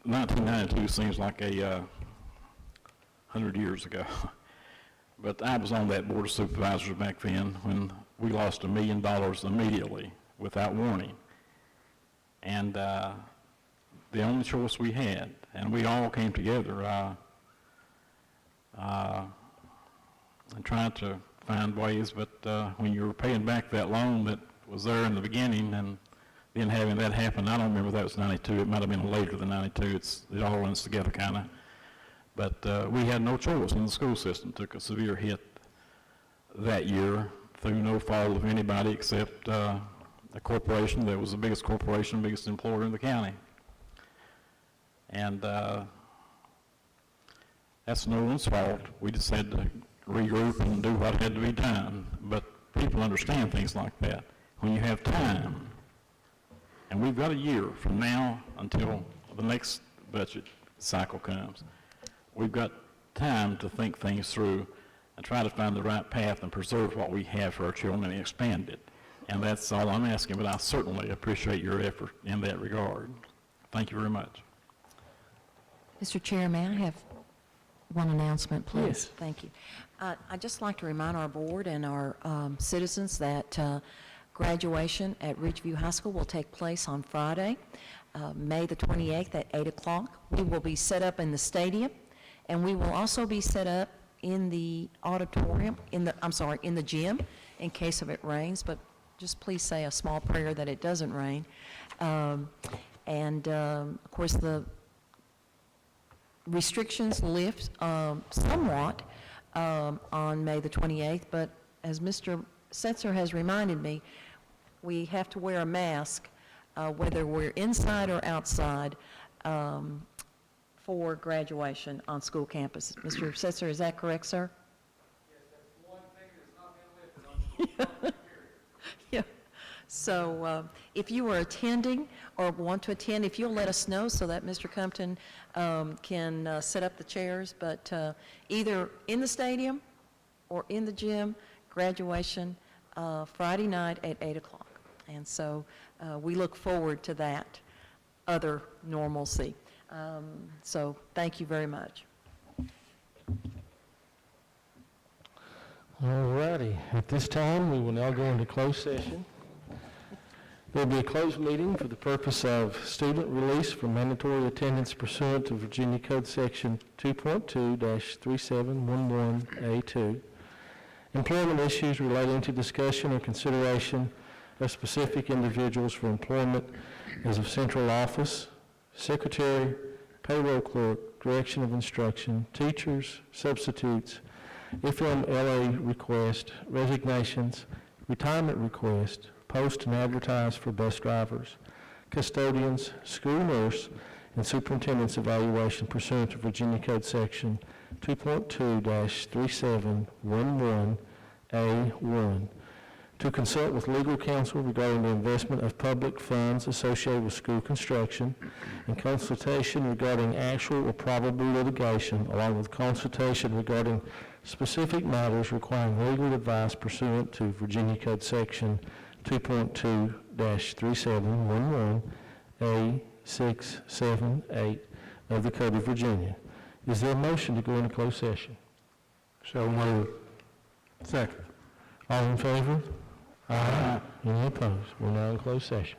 1992 seems like 100 years ago. But I was on that board of supervisors back then when we lost $1 million immediately without warning. And the only choice we had, and we all came together and tried to find ways, but when you were paying back that loan that was there in the beginning and then having that happen, I don't remember if that was 92, it might have been later than 92, it all runs together kind of. But we had no choice, and the school system took a severe hit that year through no fault of anybody except a corporation that was the biggest corporation, biggest employer in the county. And that's no one's fault. We just had to regroup and do what had to be done. But people understand things like that. When you have time, and we've got a year from now until the next budget cycle comes, we've got time to think things through and try to find the right path and preserve what we have for our children and expand it. And that's all I'm asking, but I certainly appreciate your effort in that regard. Thank you very much. Mr. Chair, may I have one announcement, please? Yes. Thank you. I'd just like to remind our board and our citizens that graduation at Ridgeview High School will take place on Friday, May the 28th at 8 o'clock. We will be set up in the stadium, and we will also be set up in the auditorium, in the gym, in case if it rains, but just please say a small prayer that it doesn't rain. Of course, the restrictions lift somewhat on May the 28th, but as Mr. Setzer has reminded me, we have to wear a mask whether we're inside or outside for graduation on school campus. Mr. Setzer, is that correct, sir? Yes, that's one thing that's not been lifted on school. Yeah. So if you are attending or want to attend, if you'll let us know so that Mr. Compton can set up the chairs, but either in the stadium or in the gym, graduation Friday night at 8 o'clock. And so we look forward to that other normalcy. So thank you very much. All righty. At this time, we will now go into closed session. There will be a closed meeting for the purpose of student release from mandatory attendance pursuant to Virginia Code Section 2.2-3711A2, employment issues relating to discussion or consideration of specific individuals for employment as of central office, secretary, payroll clerk, direction of instruction, teachers, substitutes, FMLA request, resignations, retirement request, post and advertise for bus drivers, custodians, school nurse, and superintendent's evaluation pursuant to Virginia Code Section 2.2-3711A1, to consult with legal counsel regarding the investment of public funds associated with school construction, and consultation regarding actual or probable litigation, along with consultation regarding specific matters requiring legal advice pursuant to Virginia Code Section 2.2-37111A678 of the Code of Virginia. Is there a motion to go into closed session? So moved. Second. All in favor? Aye. Any opposed? We're now in closed session.